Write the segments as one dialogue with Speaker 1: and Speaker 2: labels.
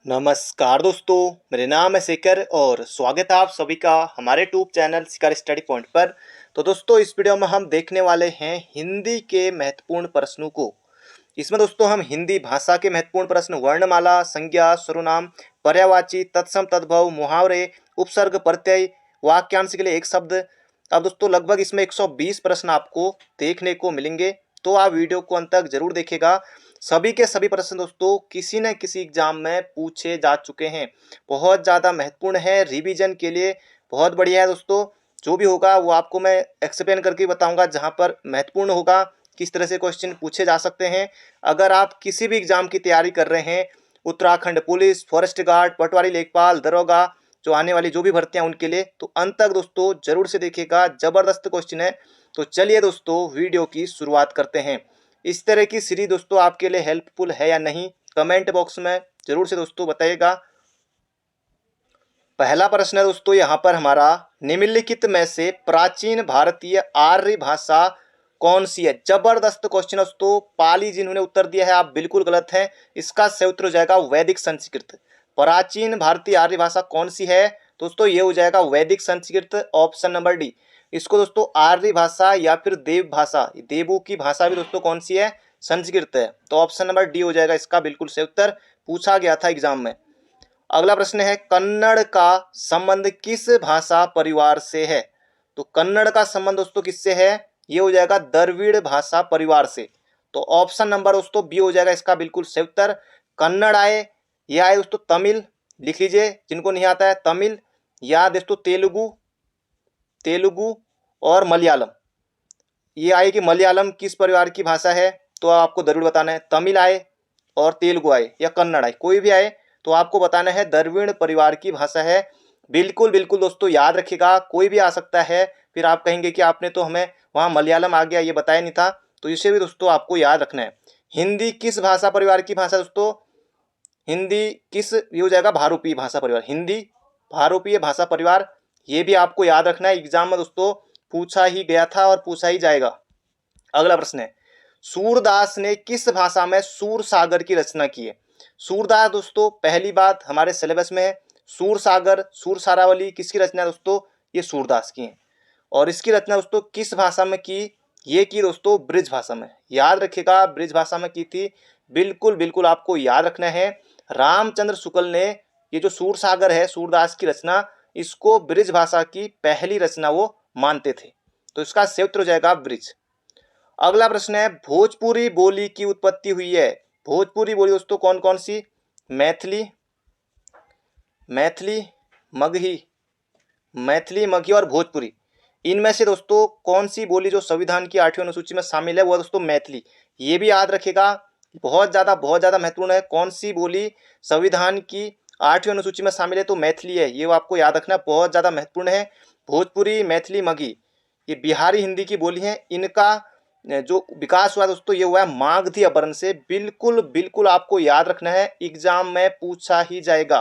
Speaker 1: नमस्कार दोस्तों, मेरे नाम है शेखर और स्वागत है आप सभी का हमारे यूट्यूब चैनल शिखर स्टडी पॉइंट पर। तो दोस्तों, इस वीडियो में हम देखने वाले हैं हिंदी के महत्वपूर्ण प्रश्नों को। इसमें दोस्तों हम हिंदी भाषा के महत्वपूर्ण प्रश्न, वर्णमाला, संज्ञा, सर्वनाम, पर्यायवाची, तत्सम, तद्भव, मुहावरे, उपसर्ग, प्रत्यय, वाक्यांश के लिए एक शब्द। अब दोस्तों लगभग इसमें 120 प्रश्न आपको देखने को मिलेंगे, तो आप वीडियो को अंत तक जरूर देखिएगा। सभी के सभी प्रश्न दोस्तों किसी न किसी एग्जाम में पूछे जा चुके हैं, बहुत ज़्यादा महत्वपूर्ण है, रिवीजन के लिए बहुत बढ़िया है दोस्तों। जो भी होगा वो आपको मैं एक्सप्लेन करके बताऊंगा, जहां पर महत्वपूर्ण होगा किस तरह से क्वेश्चन पूछे जा सकते हैं। अगर आप किसी भी एग्जाम की तैयारी कर रहे हैं, उत्तराखंड पुलिस, फॉरेस्ट गार्ड, पटवारी, लेखपाल, दरोगा, जो आने वाली जो भी भर्तियां उनके लिए, तो अंत तक दोस्तों जरूर से देखिएगा, जबरदस्त क्वेश्चन है। तो चलिए दोस्तों वीडियो की शुरुआत करते हैं। इस तरह की सीरीज दोस्तों आपके लिए हेल्पफुल है या नहीं, कमेंट बॉक्स में जरूर से दोस्तों बताइएगा। पहला प्रश्न है दोस्तों यहाँ पर हमारा, निम्नलिखित में से प्राचीन भारतीय आर्य भाषा कौन सी है। जबरदस्त क्वेश्चन है दोस्तों। पाली जिन्होंने उत्तर दिया है आप बिल्कुल गलत हैं, इसका सही उत्तर हो जाएगा वैदिक संस्कृत। प्राचीन भारतीय आर्य भाषा कौन सी है दोस्तों, ये हो जाएगा वैदिक संस्कृत, ऑप्शन नंबर डी। इसको दोस्तों आर्य भाषा या फिर देव भाषा, देवों की भाषा भी दोस्तों कौन सी है, संस्कृत है। तो ऑप्शन नंबर डी हो जाएगा इसका बिल्कुल सही उत्तर, पूछा गया था एग्जाम में। अगला प्रश्न है, कन्नड़ का संबंध किस भाषा परिवार से है। तो कन्नड़ का संबंध दोस्तों किससे है, ये हो जाएगा द्रविड़ भाषा परिवार से। तो ऑप्शन नंबर दोस्तों बी हो जाएगा इसका बिल्कुल सही उत्तर। कन्नड़ आए, ये आए दोस्तों तमिल, लिख लीजिए जिनको नहीं आता है तमिल, या दोस्तों तेलुगु, तेलुगु और मलयालम। ये आए कि मलयालम किस परिवार की भाषा है, तो आपको जरूर बताना है। तमिल आए और तेलुगु आए या कन्नड़ आए, कोई भी आए तो आपको बताना है द्रविड़ परिवार की भाषा है। बिल्कुल बिल्कुल दोस्तों याद रखिएगा, कोई भी आ सकता है, फिर आप कहेंगे कि आपने तो हमें वहाँ मलयालम आ गया ये बताया नहीं था, तो इसे भी दोस्तों आपको याद रखना है। हिंदी किस भाषा परिवार की भाषा दोस्तों, हिंदी किस, ये हो जाएगा भारूपीय भाषा परिवार, हिंदी भारूपीय भाषा परिवार, ये भी आपको याद रखना है, एग्जाम में दोस्तों पूछा ही गया था और पूछा ही जाएगा। अगला प्रश्न है, सूरदास ने किस भाषा में सूर सागर की रचना की है। सूरदास दोस्तों पहली बात हमारे सिलेबस में है, सूर सागर, सूर सारावली किसकी रचना है दोस्तों, ये सूरदास की है। और इसकी रचना दोस्तों किस भाषा में की, ये की दोस्तों ब्रिज भाषा में। याद रखिएगा ब्रिज भाषा में की थी, बिल्कुल बिल्कुल आपको याद रखना है। रामचंद्र शुक्ल ने ये जो सूर सागर है सूरदास की रचना, इसको ब्रिज भाषा की पहली रचना वो मानते थे, तो इसका सही उत्तर हो जाएगा ब्रिज। अगला प्रश्न है, भोजपुरी बोली की उत्पत्ति हुई है। भोजपुरी बोली दोस्तों कौन कौन सी, मैथिली, मैथिली, मगही, मैथिली, मगही और भोजपुरी। इनमें से दोस्तों कौन सी बोली जो संविधान की 8वीं अनुसूची में शामिल है, वो दोस्तों मैथिली। ये भी याद रखिएगा, बहुत ज़्यादा महत्वपूर्ण है। कौन सी बोली संविधान की 8वीं अनुसूची में शामिल है, तो मैथिली है, ये आपको याद रखना, बहुत ज़्यादा महत्वपूर्ण है। भोजपुरी, मैथिली, मगही ये बिहारी हिंदी की बोली है। इनका जो विकास हुआ दोस्तों ये हुआ है मागधी अपभ्रंश से। बिल्कुल बिल्कुल आपको याद रखना है, एग्जाम में पूछा ही जाएगा।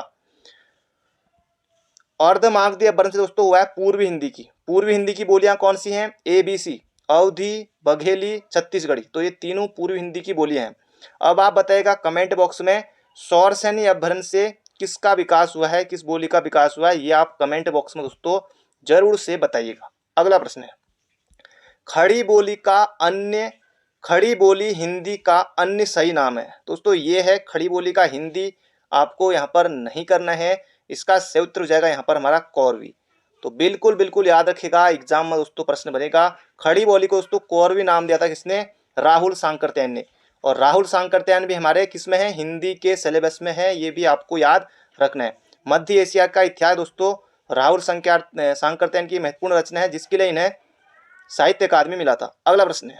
Speaker 1: अर्ध मागधी अपभ्रंश से दोस्तों हुआ है पूर्वी हिंदी की। पूर्वी हिंदी की बोलियां कौन सी हैं, ABC, अवधी, बघेली, छत्तीसगढ़ी, तो ये तीनों पूर्वी हिंदी की बोलियां हैं। अब आप बताइएगा कमेंट बॉक्स में, सौरसैनी अपभ्रंश से किसका विकास हुआ है, किस बोली का विकास हुआ है, ये आप कमेंट बॉक्स में दोस्तों जरूर से बताइएगा। अगला प्रश्न है, खड़ी बोली का अन्य, खड़ी बोली हिंदी का अन्य सही नाम है। दोस्तों ये है खड़ी बोली का हिंदी, आपको यहाँ पर नहीं करना है, इसका सही उत्तर हो जाएगा यहाँ पर हमारा कौरवी। तो बिल्कुल बिल्कुल याद रखिएगा, एग्जाम में दोस्तों प्रश्न बनेगा। खड़ी बोली को दोस्तों कौरवी नाम दिया था किसने, राहुल सांकृत्यायन ने। और राहुल सांकृत्यायन भी हमारे किस में है, हिंदी के सिलेबस में है, ये भी आपको याद रखना है। मध्य एशिया का इतिहास दोस्तों राहुल सांकृत्यायन की महत्वपूर्ण रचना है, जिसके लिए इन्हें साहित्य अकादमी मिला था। अगला प्रश्न है,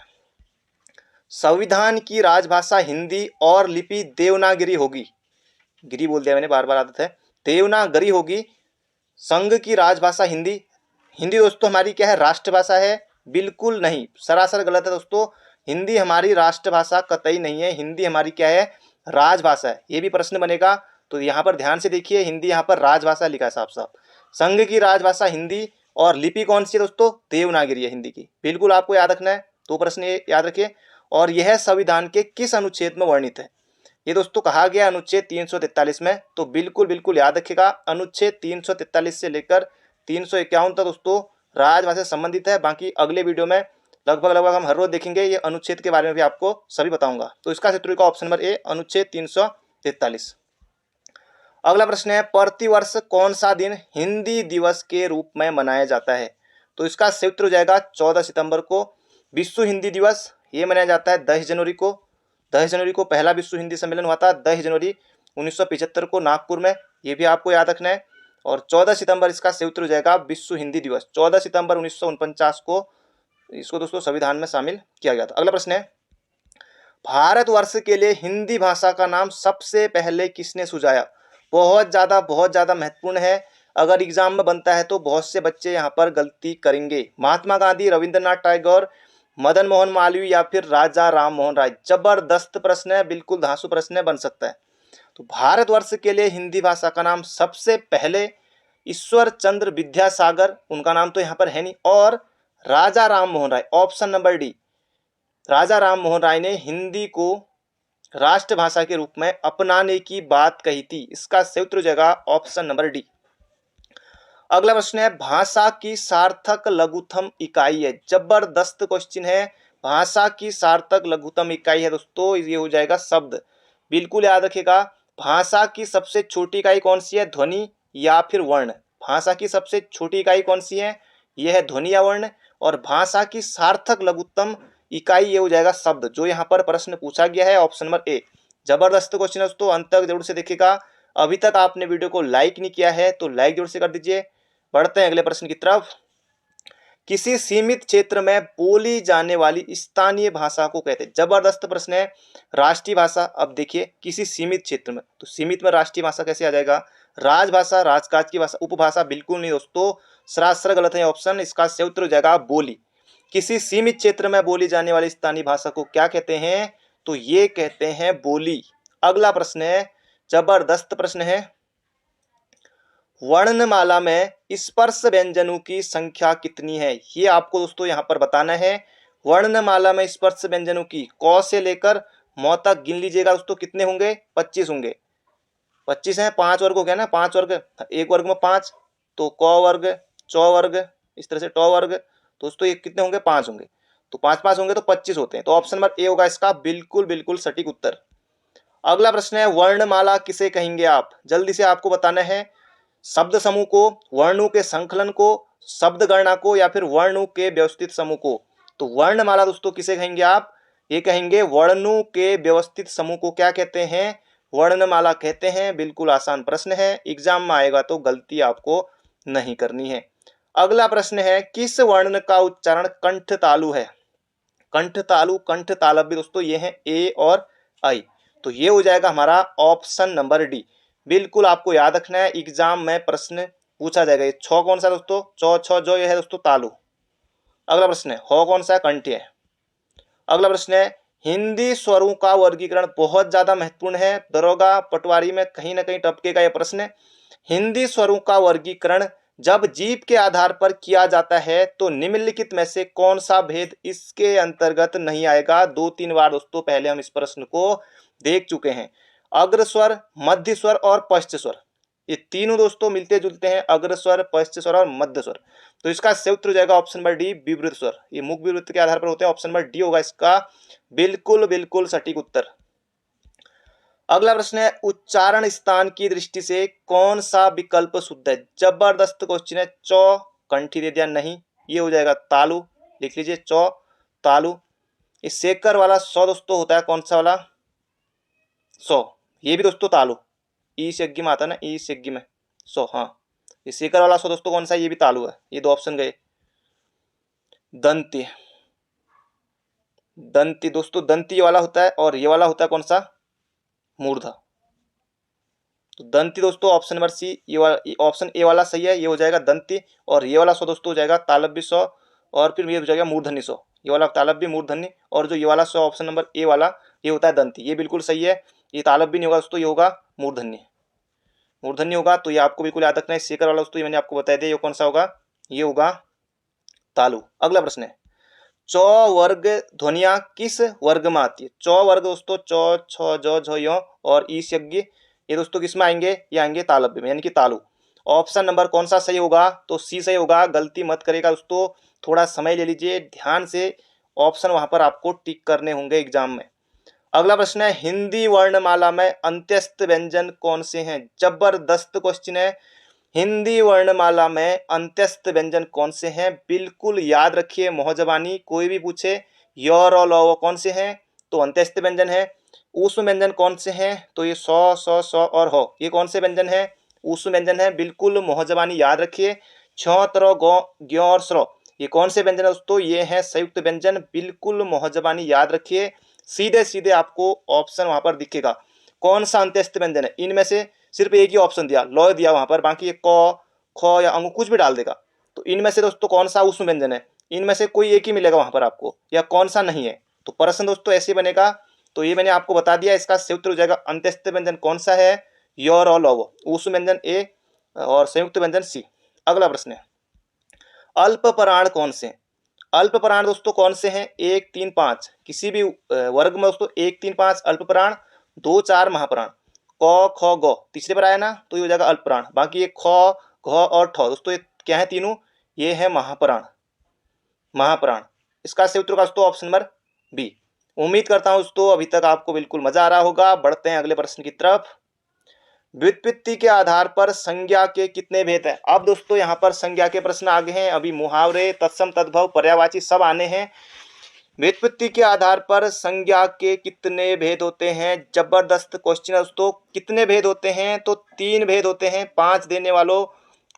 Speaker 1: संविधान की राजभाषा हिंदी और लिपि देवनागरी होगी। गिरी बोल दिया मैंने, बार बार आदत है, देवनागरी होगी। संघ की राजभाषा हिंदी, हिंदी दोस्तों हमारी क्या है, राष्ट्रभाषा है। बिल्कुल नहीं, सरासर गलत है दोस्तों, हिंदी हमारी राष्ट्रभाषा कतई नहीं है, हिंदी हमारी क्या है, राजभाषा है। ये भी प्रश्न बनेगा, तो यहाँ पर ध्यान से देखिए, हिंदी यहाँ पर राजभाषा लिखा है साफ साफ। संघ की राजभाषा हिंदी और लिपि कौन सी है दोस्तों, देवनागरी है हिंदी की, बिल्कुल आपको याद रखना है। तो प्रश्न ये याद रखिए। और यह संविधान के किस अनुच्छेद में वर्णित है, ये दोस्तों कहा गया अनुच्छेद 343 में, तो बिल्कुल बिल्कुल याद रखिएगा अनुच्छेद 343 से लेकर 351 तक दोस्तों राजभाषा से संबंधित है। बाकी अगले वीडियो में लगभग हम हर रोज देखेंगे, ये अनुच्छेद के बारे में भी आपको सभी बताऊंगा। तो इसका क्षेत्र का ऑप्शन नंबर ए अनुच्छेद 343। अगला प्रश्न है, प्रतिवर्ष कौन सा दिन हिंदी दिवस के रूप में मनाया जाता है? तो इसका क्षेत्र हो जाएगा 14 सितंबर को विश्व हिंदी दिवस, ये मनाया जाता है 10 जनवरी को। 10 जनवरी को पहला विश्व हिंदी सम्मेलन हुआ था, 10 जनवरी 1975 को नागपुर में, ये भी आपको याद रखना है। और 14 सितंबर इसका क्षेत्र हो जाएगा विश्व हिंदी दिवस, 14 सितंबर 1949 को इसको दोस्तों संविधान में शामिल किया गया था। अगला प्रश्न है, भारतवर्ष के लिए हिंदी भाषा का नाम सबसे पहले किसने सुझाया? बहुत ज़्यादा महत्वपूर्ण है, अगर एग्जाम में बनता है तो बहुत से बच्चे यहाँ पर गलती करेंगे। महात्मा गांधी, रविंद्रनाथ टैगोर, मदन मोहन मालवीय या फिर राजा राम मोहन राय? जबरदस्त प्रश्न है, बिल्कुल धांसू प्रश्न है, बन सकता है। तो भारतवर्ष के लिए हिंदी भाषा का नाम सबसे पहले ईश्वर चंद्र विद्यासागर, उनका नाम तो यहाँ पर है नहीं, और राजा Ram Mohan Roy, option number D, राजा राम मोहन राय ने हिंदी को राष्ट्रभाषा के रूप में अपनाने की बात कही थी। इसका क्षेत्र जगह ऑप्शन नंबर डी। अगला प्रश्न है, भाषा की सार्थक लघुत्तम इकाई है? जबरदस्त क्वेश्चन है, भाषा की सार्थक लघुत्तम इकाई है दोस्तों, ये हो जाएगा शब्द। बिल्कुल याद रखिएगा, भाषा की सबसे छोटी इकाई कौन सी है? ध्वनि या फिर वर्ण? भाषा की सबसे छोटी इकाई कौन सी है? यह है ध्वनि या वर्ण। और भाषा की सार्थक लघुत्तम इकाई ये हो जाएगा शब्द, जो यहाँ पर प्रश्न पूछा गया है, ऑप्शन नंबर ए। जबरदस्त क्वेश्चन है दोस्तों, अंत तक जरूर से देखिएगा। अभी तक आपने वीडियो को लाइक नहीं किया है तो लाइक जरूर से कर दीजिए। बढ़ते हैं अगले प्रश्न की तरफ। किसी सीमित क्षेत्र में बोली जाने वाली स्थानीय भाषा को कहते हैं? जबरदस्त प्रश्न है, राष्ट्रीय भाषा। अब देखिए, किसी सीमित क्षेत्र में, तो सीमित में राष्ट्रीय भाषा कैसे आ जाएगा? राजभाषा, राजकाज की भाषा, उपभाषा? बिल्कुल नहीं दोस्तों, सरासर गलत है ऑप्शन। इसका क्षेत्र हो जाएगा बोली। किसी सीमित क्षेत्र में बोली जाने वाली स्थानीय भाषा को क्या कहते हैं? तो ये कहते हैं बोली। अगला प्रश्न है, जबरदस्त प्रश्न है, वर्णमाला में स्पर्श व्यंजनों की संख्या कितनी है? ये आपको दोस्तों यहाँ पर बताना है। वर्णमाला में स्पर्श व्यंजनों की क से लेकर म तक गिन लीजिएगा दोस्तों, कितने होंगे? 25 होंगे। 25 है, 5 वर्ग हो गया ना, 5 वर्ग, एक वर्ग में 5, तो क वर्ग, च वर्ग, इस तरह से ट वर्ग, दोस्तों ये कितने होंगे? 5 होंगे। तो 5 5 होंगे तो 25 होते हैं। तो ऑप्शन नंबर ए होगा इसका बिल्कुल बिल्कुल सटीक उत्तर। अगला प्रश्न है, वर्णमाला किसे कहेंगे आप? जल्दी से आपको बताना है। शब्द समूह को, वर्णों के संकलन को, शब्द गणना को, या फिर वर्णों के व्यवस्थित समूह को? तो वर्णमाला दोस्तों किसे कहेंगे आप? ये कहेंगे वर्णों के व्यवस्थित समूह को क्या कहते हैं? वर्णमाला कहते हैं। बिल्कुल आसान प्रश्न है, एग्जाम में आएगा तो गलती आपको नहीं करनी है। अगला प्रश्न है, किस वर्ण का उच्चारण कंठ तालु है? कंठ तालु, कंठ तालब भी दोस्तों ये है ए और आई, तो ये हो जाएगा हमारा ऑप्शन नंबर डी। बिल्कुल आपको याद रखना है, एग्जाम में प्रश्न पूछा जाएगा। ये छ कौन सा दोस्तों? चौ छ जो ये है दोस्तों तालु। अगला प्रश्न है, हो कौन सा? कंठ है। अगला प्रश्न है, हिंदी स्वरों का वर्गीकरण? बहुत ज्यादा महत्वपूर्ण है, दरोगा पटवारी में कहीं ना कहीं टपकेगा यह प्रश्न। हिंदी स्वरों का वर्गीकरण जब जीभ के आधार पर किया जाता है तो निम्नलिखित में से कौन सा भेद इसके अंतर्गत नहीं आएगा? 2-3 बार दोस्तों पहले हम इस प्रश्न को देख चुके हैं। अग्र स्वर, मध्य स्वर और पश्च स्वर, ये तीनों दोस्तों मिलते जुलते हैं, अग्र स्वर, पश्च स्वर और मध्य स्वर। तो इसका क्षेत्र हो जाएगा ऑप्शन नंबर डी, विवृत स्वर। ये मुख विवृत के आधार पर होते हैं, ऑप्शन नंबर डी होगा इसका बिल्कुल बिल्कुल सटीक उत्तर। अगला प्रश्न है, उच्चारण स्थान की दृष्टि से कौन सा विकल्प शुद्ध है? जबरदस्त क्वेश्चन है। चौ कंठी दे दिया, नहीं, ये हो जाएगा तालु, लिख लीजिए चौ तालु। इस शेकर वाला सौ दोस्तों होता है कौन सा वाला? सौ, ये भी दोस्तों तालु, ई सेग्गी में आता है ना, ई सेग्गी में सौ। हाँ, ये शेकर वाला सौ दोस्तों कौन सा? ये भी तालु है। ये दो ऑप्शन गए। दंती, दंती दोस्तों दंती वाला होता है, और ये वाला होता है कौन सा? मूर्धा। तो दंती दोस्तों ऑप्शन नंबर सी, ये वाला ऑप्शन ए वाला सही है, ये हो जाएगा दंती। और ये वाला सौ दोस्तों हो जाएगा तालव्य सौ, और फिर ये हो जाएगा मूर्धन्य सौ। ये वाला तालव्य मूर्धन्य, और जो ये वाला सौ ऑप्शन नंबर ए वाला ये होता है दंती। ये बिल्कुल सही है, ये तालव्य नहीं होगा दोस्तों, ये होगा मूर्धन्य, मूर्धन्य होगा। तो ये आपको बिल्कुल याद रखना है। शेखर वाला दोस्तों ये मैंने आपको बता दिया, ये कौन सा होगा? ये होगा तालु। अगला प्रश्न है, चौ वर्ग ध्वनियां किस वर्ग में आती है? चौ वर्ग दोस्तों चौ छ जो झ यो और ईश यज्ञ, ये दोस्तों किस में आएंगे? ये आएंगे तालव्य में, यानी कि तालु। ऑप्शन नंबर कौन सा सही होगा? तो सी सही होगा। गलती मत करेगा दोस्तों, थोड़ा समय ले लीजिए, ध्यान से ऑप्शन वहां पर आपको टिक करने होंगे एग्जाम में। अगला प्रश्न है, हिंदी वर्णमाला में अंत्यस्थ व्यंजन कौन से हैं? जबरदस्त क्वेश्चन है। हिंदी वर्णमाला में अंत्यस्थ व्यंजन कौन से हैं? बिल्कुल याद रखिए, मोहजबानी कोई भी पूछे योर और लव कौन से हैं तो अंत्यस्थ व्यंजन है। ऊष्म व्यंजन कौन से हैं? तो ये सौ और हो, ये कौन से व्यंजन है? ऊष्म व्यंजन है। बिल्कुल मोहजबानी याद रखिए। छ त्र गौ ग्यो और स्रो, ये कौन से व्यंजन है दोस्तों? ये है संयुक्त व्यंजन। बिल्कुल मोहजबानी याद रखिए। सीधे सीधे आपको ऑप्शन वहां पर दिखेगा कौन सा अंत्यस्थ व्यंजन है। इनमें से सिर्फ एक ही ऑप्शन दिया, लॉ दिया वहां पर, बाकी ये क ख या अंग कुछ भी डाल देगा। तो इनमें से दोस्तों कौन सा ऊष्म व्यंजन है? इनमें से कोई एक ही मिलेगा वहां पर आपको, या कौन सा नहीं है। तो प्रश्न दोस्तों ऐसे बनेगा। तो ये मैंने आपको बता दिया, इसका सही उत्तर हो जाएगा अंत्यस्थ व्यंजन कौन सा है? योर और लव, ऊष्म व्यंजन ए और संयुक्त व्यंजन सी। अगला प्रश्न है, अल्प प्राण कौन से हैं? अल्प प्राण दोस्तों कौन से हैं? 1 3 5, किसी भी वर्ग में दोस्तों 1 3 5 अल्प प्राण, 2 4 महाप्राण। क ख ग तीसरे पर आया ना, तो ये हो जाएगा अल्प प्राण। बाकी ये ख घ और ठ दोस्तों, ये क्या है? तीनों ये है महाप्राण। महाप्राण, इसका सही उत्तर का दोस्तों ऑप्शन नंबर बी। उम्मीद करता हूं दोस्तों अभी तक आपको बिल्कुल मजा आ रहा होगा। बढ़ते हैं अगले प्रश्न की तरफ। व्युत्पत्ति के आधार पर संज्ञा के कितने भेद हैं? अब दोस्तों यहाँ पर संज्ञा के प्रश्न आ गए हैं। अभी मुहावरे, तत्सम, तद्भव, पर्यायवाची सब आने हैं। व्युत्पत्ति के आधार पर संज्ञा के कितने भेद होते हैं? जबरदस्त क्वेश्चन है दोस्तों। कितने भेद होते हैं? तो 3 भेद होते हैं। 5 देने वालों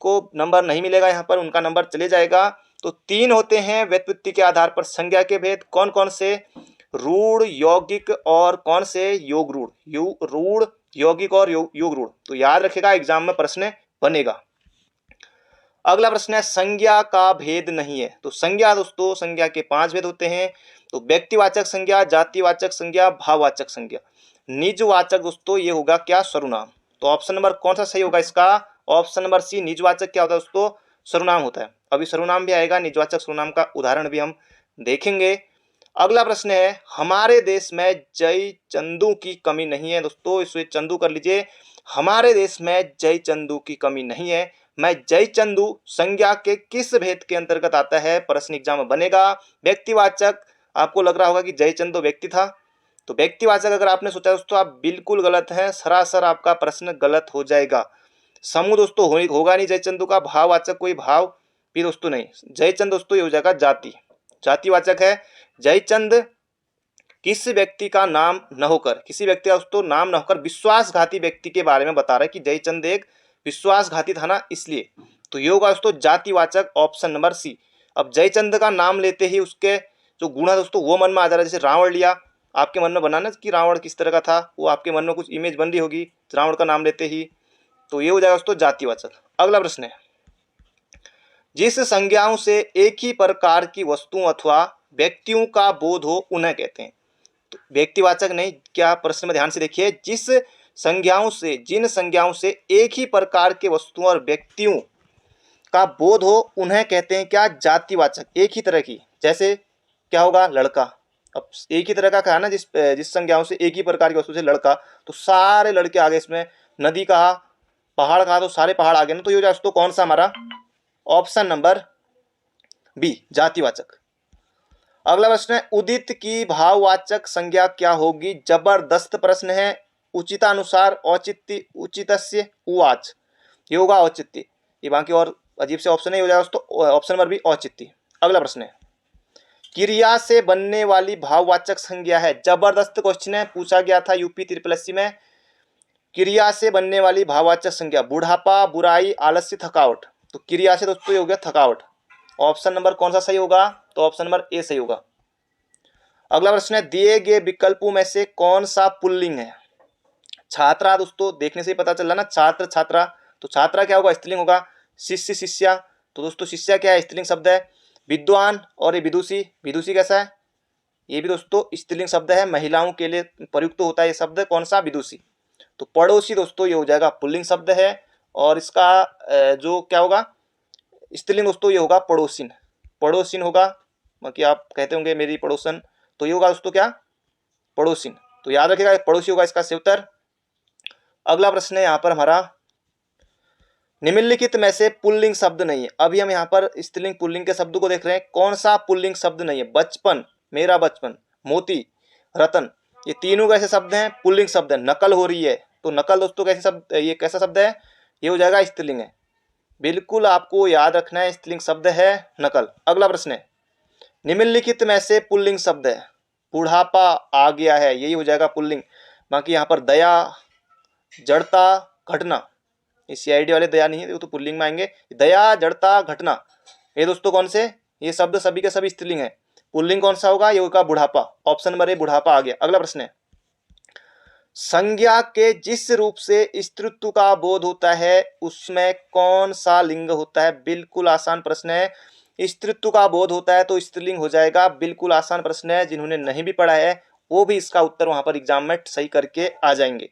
Speaker 1: को नंबर नहीं मिलेगा, यहाँ पर उनका नंबर चले जाएगा। तो 3 होते हैं व्युत्पत्ति के आधार पर संज्ञा के भेद। कौन कौन से? रूढ़, यौगिक और कौन से? योग रूढ़। रूढ़, यौगिक और योग रूढ़। तो याद रखेगा, एग्जाम में प्रश्न बनेगा। अगला प्रश्न है, संज्ञा का भेद नहीं है। तो संज्ञा दोस्तों, संज्ञा के 5 भेद होते हैं। तो व्यक्तिवाचक संज्ञा, जातिवाचक संज्ञा, भाववाचक संज्ञा। निजवाचक दोस्तों ये होगा क्या? सर्वनाम। तो ऑप्शन नंबर कौन सा सही होगा इसका? Option number C. निजवाचक क्या होता है दोस्तों? सर्वनाम होता है। अभी सर्वनाम भी आएगा, निजवाचक सर्वनाम का उदाहरण भी हम देखेंगे। अगला प्रश्न है, हमारे देश में जय चंदू की कमी नहीं है। दोस्तों इसे चंदू कर लीजिए। हमारे देश में जय चंदू की कमी नहीं है। मैं जय चंदू संज्ञा के किस भेद के अंतर्गत आता है? प्रश्न एग्जाम में बनेगा। व्यक्तिवाचक, आपको लग रहा होगा कि जय चंद व्यक्ति था, तो व्यक्तिवाचक अगर आपने सोचा दोस्तों आप बिल्कुल गलत है। सरासर आपका प्रश्न गलत हो जाएगा। समूह दोस्तों होगा नहीं जयचंदू का। भाववाचक कोई भाव भी दोस्तों नहीं। जयचंद दोस्तों ये हो जाएगा जाति, जातिवाचक है। जयचंद किस व्यक्ति का नाम न होकर, किसी व्यक्ति का दोस्तों नाम न होकर विश्वासघाती व्यक्ति के बारे में बता रहा है कि जयचंद एक विश्वासघाती था ना, इसलिए। तो ये होगा दोस्तों जातिवाचक, ऑप्शन नंबर सी। अब जयचंद का नाम लेते ही उसके जो गुण है दोस्तों वो मन में आ जा रहा है। जैसे रावण लिया, आपके मन में बनाना कि रावण किस तरह का था, वो आपके मन में कुछ इमेज बन रही होगी रावण का नाम लेते ही। तो ये हो जाएगा दोस्तों जातिवाचक। अगला प्रश्न है, जिस संज्ञाओं से एक ही प्रकार की वस्तुओं अथवा व्यक्तियों का बोध हो उन्हें कहते हैं। तो व्यक्तिवाचक नहीं, क्या प्रश्न में ध्यान से देखिए। जिस संज्ञाओं से, जिन संज्ञाओं से एक ही प्रकार के वस्तुओं और व्यक्तियों का बोध हो उन्हें कहते हैं क्या? जातिवाचक। एक ही तरह की, जैसे क्या होगा? लड़का। अब एक ही तरह का कहा ना, जिस संज्ञाओं से एक ही प्रकार की वस्तु से लड़का, तो सारे लड़के आ गए इसमें। नदी कहा, पहाड़ कहा, तो सारे पहाड़ आ गए ना। तो ये हो जाए दोस्तों कौन सा हमारा? ऑप्शन नंबर बी, जातिवाचक। अगला प्रश्न है, उदित की भाववाचक संज्ञा क्या होगी? जबरदस्त प्रश्न है। उचितानुसार, औचित्य, उचितस्य, उवाच, ये होगा औचित्य। ये बाकी और अजीब से ऑप्शन नहीं हो जाएगा दोस्तों। ऑप्शन नंबर बी औचित्य। अगला प्रश्न है, क्रिया से बनने वाली भाववाचक संज्ञा है। जबरदस्त क्वेश्चन है, पूछा गया था यूपी ट्रिपल में। क्रिया से बनने वाली भाववाचक संज्ञा, बुढ़ापा, बुराई, आलस्य, थकावट। तो क्रिया से दोस्तों ये हो गया थकावट। ऑप्शन नंबर कौन सा सही होगा? तो ऑप्शन नंबर ए सही होगा। अगला प्रश्न है, दिए गए विकल्पों में से कौन सा पुल्लिंग है? छात्रा दोस्तों देखने से ही पता चल रहा ना, छात्र, छात्रा। तो छात्रा क्या होगा? स्त्रीलिंग होगा। शिष्य, शिष्या। तो दोस्तों शिष्या क्या है? स्त्रीलिंग शब्द है। विद्वान और ये विदुषी, विदुषी कैसा है? ये भी दोस्तों स्त्रीलिंग शब्द है, महिलाओं के लिए प्रयुक्त होता है ये शब्द। कौन सा? विदुषी। तो पड़ोसी दोस्तों ये हो जाएगा पुल्लिंग शब्द है, और इसका जो क्या होगा? स्त्रीलिंग दोस्तों ये होगा पड़ोसिन, पड़ोसिन होगा। बाकी आप कहते होंगे मेरी पड़ोसन, तो ये होगा दोस्तों क्या, पड़ोसिन। तो याद रखिएगा पड़ोसी होगा इसका सही उत्तर। अगला प्रश्न है यहाँ पर हमारा, निम्नलिखित में से पुल्लिंग शब्द नहीं है। अभी हम यहाँ पर स्त्रीलिंग पुल्लिंग के शब्दों को देख रहे हैं, कौन सा पुल्लिंग शब्द नहीं है? बचपन, मेरा बचपन, मोती, रतन, ये तीनों कैसे शब्द हैं? पुल्लिंग शब्द है। नकल हो रही है, तो नकल दोस्तों कैसे शब्द, ये कैसा शब्द है? ये हो जाएगा स्त्रीलिंग है। बिल्कुल आपको याद रखना है, स्त्रीलिंग शब्द है नकल। अगला प्रश्न है, निम्नलिखित में से पुल्लिंग शब्द है। बुढ़ापा आ गया है, यही हो जाएगा पुल्लिंग। बाकी यहाँ पर दया, जड़ता, घटना, ये सीआईडी वाले दया नहीं है, वो तो पुल्लिंग में आएंगे। दया, जड़ता, घटना, ये दोस्तों कौन से, ये शब्द सभी के सभी स्त्रीलिंग है। पुल्लिंग कौन सा होगा? ये होगा बुढ़ापा। ऑप्शन नंबर ए बुढ़ापा आ गया। अगला प्रश्न है, संज्ञा के जिस रूप से स्त्रीत्व का बोध होता है उसमें कौन सा लिंग होता है? बिल्कुल आसान प्रश्न है। स्त्रीत्व का बोध होता है तो स्त्रीलिंग हो जाएगा। बिल्कुल आसान प्रश्न है, जिन्होंने नहीं भी पढ़ा है वो भी इसका उत्तर वहां पर एग्जाम में सही करके आ जाएंगे।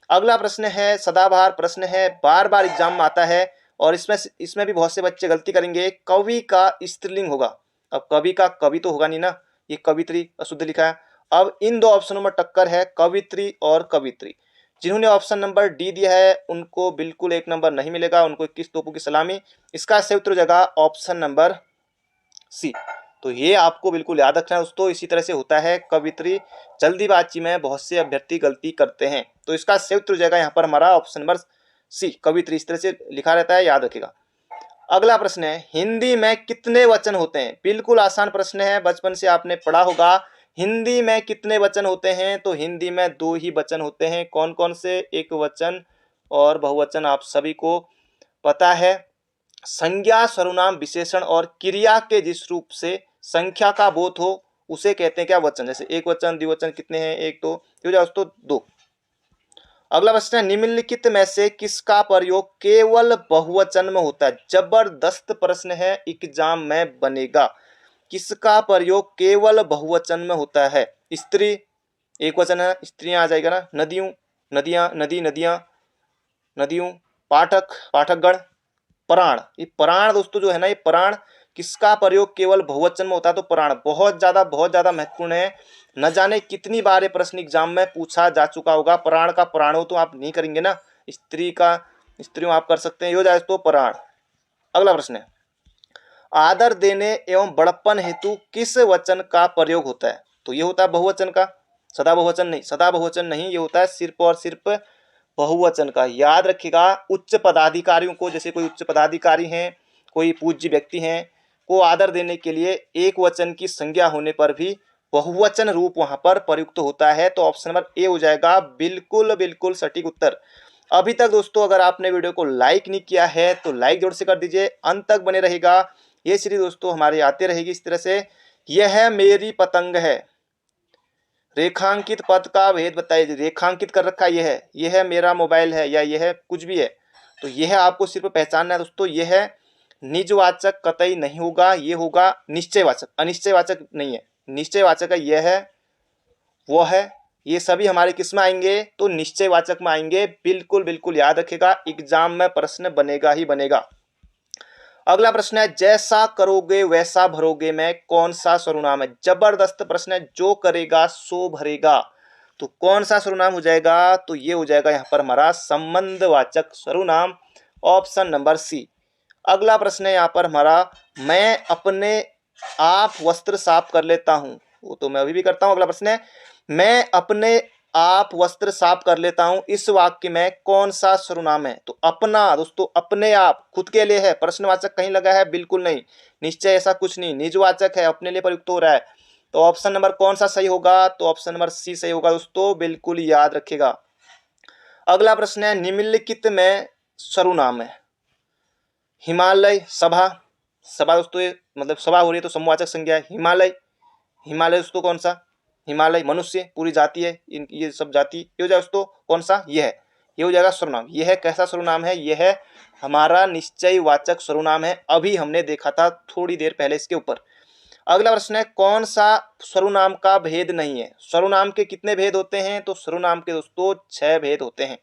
Speaker 1: अगला प्रश्न है, सदाबहार प्रश्न है, बार बार एग्जाम में आता है और इसमें भी बहुत से बच्चे गलती करेंगे। कवि का स्त्रीलिंग होगा। अब कवि का कवि तो होगा नहीं ना, ये कवित्री अशुद्ध लिखा है। अब इन दो ऑप्शनों में टक्कर है, कवित्री और कवित्री। जिन्होंने ऑप्शन नंबर डी दिया है उनको बिल्कुल 1 नंबर नहीं मिलेगा, उनको 21 तोपों की सलामी। इसका सही उत्तर हो जाएगा ऑप्शन नंबर सी। तो ये आपको बिल्कुल याद रखना है दोस्तों। इसी तरह से होता है कवित्री, जल्दीबाजी में बहुत से अभ्यर्थी गलती करते हैं। तो इसका सही उत्तर हो जाएगा यहाँ पर हमारा ऑप्शन नंबर सी, कवित्री। इस तरह से लिखा रहता है, याद रखिएगा। अगला प्रश्न है, हिंदी में कितने वचन होते हैं? बिल्कुल आसान प्रश्न है, बचपन से आपने पढ़ा होगा। हिंदी में कितने वचन होते हैं? तो हिंदी में 2 ही वचन होते हैं। कौन कौन से? एक वचन और बहुवचन आप सभी को पता है। संज्ञा, सर्वनाम, विशेषण और क्रिया के जिस रूप से संख्या का बोध हो उसे कहते हैं क्या? वचन। जैसे एक वचन, द्विवचन कितने हैं? 1 2, ये हो जाए दोस्तों 2। अगला प्रश्न है, निम्नलिखित में से किसका प्रयोग केवल बहुवचन में होता है? जबरदस्त प्रश्न है, एग्जाम में बनेगा। किसका प्रयोग केवल बहुवचन में होता है? स्त्री, एक वचन है, स्त्रियां आ जाएगा ना। नदियों, नदियां, नदी, नदियां, नदियों। पाठक, पाठकगण। प्राण, ये प्राण दोस्तों जो है ना, ये प्राण किसका प्रयोग केवल बहुवचन में होता है? तो प्राण। बहुत ज्यादा महत्वपूर्ण है। न जाने कितनी बार ये प्रश्न एग्जाम में पूछा जा चुका होगा। प्राण का प्राणो तो आप नहीं करेंगे ना, स्त्री का स्त्रियों आप कर सकते हैं, ये हो जाए तो प्राण। अगला प्रश्न है, आदर देने एवं बड़प्पन हेतु किस वचन का प्रयोग होता है? तो ये होता है बहुवचन का, सदा बहुवचन नहीं, सदा बहुवचन नहीं, ये होता है सिर्फ और सिर्फ बहुवचन का। याद रखिएगा, उच्च पदाधिकारियों को, जैसे कोई उच्च पदाधिकारी हैं, कोई पूज्य व्यक्ति हैं, को आदर देने के लिए एक वचन की संज्ञा होने पर भी बहुवचन रूप वहां पर प्रयुक्त होता है। तो ऑप्शन नंबर ए हो जाएगा बिल्कुल बिल्कुल सटीक उत्तर। अभी तक दोस्तों अगर आपने वीडियो को लाइक नहीं किया है तो लाइक जरूर से कर दीजिए, अंत तक बने रहेगा। ये सीरीज दोस्तों हमारी आते रहेगी इस तरह से। यह मेरी पतंग है, रेखांकित पद का भेद बताइए। रेखांकित कर रखा यह है मेरा मोबाइल है, या यह कुछ भी है, तो यह आपको सिर्फ पहचानना है दोस्तों। यह निजवाचक कतई नहीं होगा, ये होगा निश्चयवाचक, अनिश्चयवाचक नहीं है, निश्चयवाचक है। यह है, वो है, ये सभी हमारे किस में आएंगे? तो निश्चयवाचक में आएंगे। बिल्कुल बिल्कुल याद रखेगा, एग्जाम में प्रश्न बनेगा ही बनेगा। अगला प्रश्न है, जैसा करोगे वैसा भरोगे में कौन सा सर्वनाम है? जबरदस्त प्रश्न है, जो करेगा सो भरेगा। तो कौन सा सर्वनाम हो जाएगा? तो ये हो जाएगा यहाँ पर हमारा संबंधवाचक सर्वनाम, ऑप्शन नंबर सी। अगला प्रश्न है यहाँ पर हमारा, मैं अपने आप वस्त्र साफ कर लेता हूँ। वो तो मैं अभी भी करता हूँ। अगला प्रश्न है, मैं अपने आप वस्त्र साफ कर लेता हूं, इस वाक्य में कौन सा सर्वनाम है? तो अपना दोस्तों, अपने आप, खुद के लिए है। प्रश्नवाचक कहीं लगा है? बिल्कुल नहीं, निश्चय ऐसा कुछ नहीं, निजवाचक है, अपने लिए प्रयुक्त हो रहा है। तो ऑप्शन नंबर कौन सा सही होगा? तो ऑप्शन नंबर सी सही होगा दोस्तों, बिल्कुल याद रखिएगा। अगला प्रश्न है, निम्नलिखित में सर्वनाम है। हिमालय, सभा, सभा दोस्तों ये मतलब सभा हो रही है तो समूहवाचक संज्ञा है। हिमालय, हिमालय दोस्तों कौन सा? हिमालय, मनुष्य, पूरी जाति है, इन ये सब जाति, ये हो जाएगा दोस्तों कौन सा? ये है, ये हो जाएगा सर्वनाम। यह है कैसा सर्वनाम है? यह है हमारा निश्चयवाचक सर्वनाम है। अभी हमने देखा था थोड़ी देर पहले इसके ऊपर। अगला प्रश्न है, कौन सा सर्वनाम का भेद नहीं है? सर्वनाम के कितने भेद होते हैं? तो सर्वनाम के दोस्तों 6 भेद होते हैं।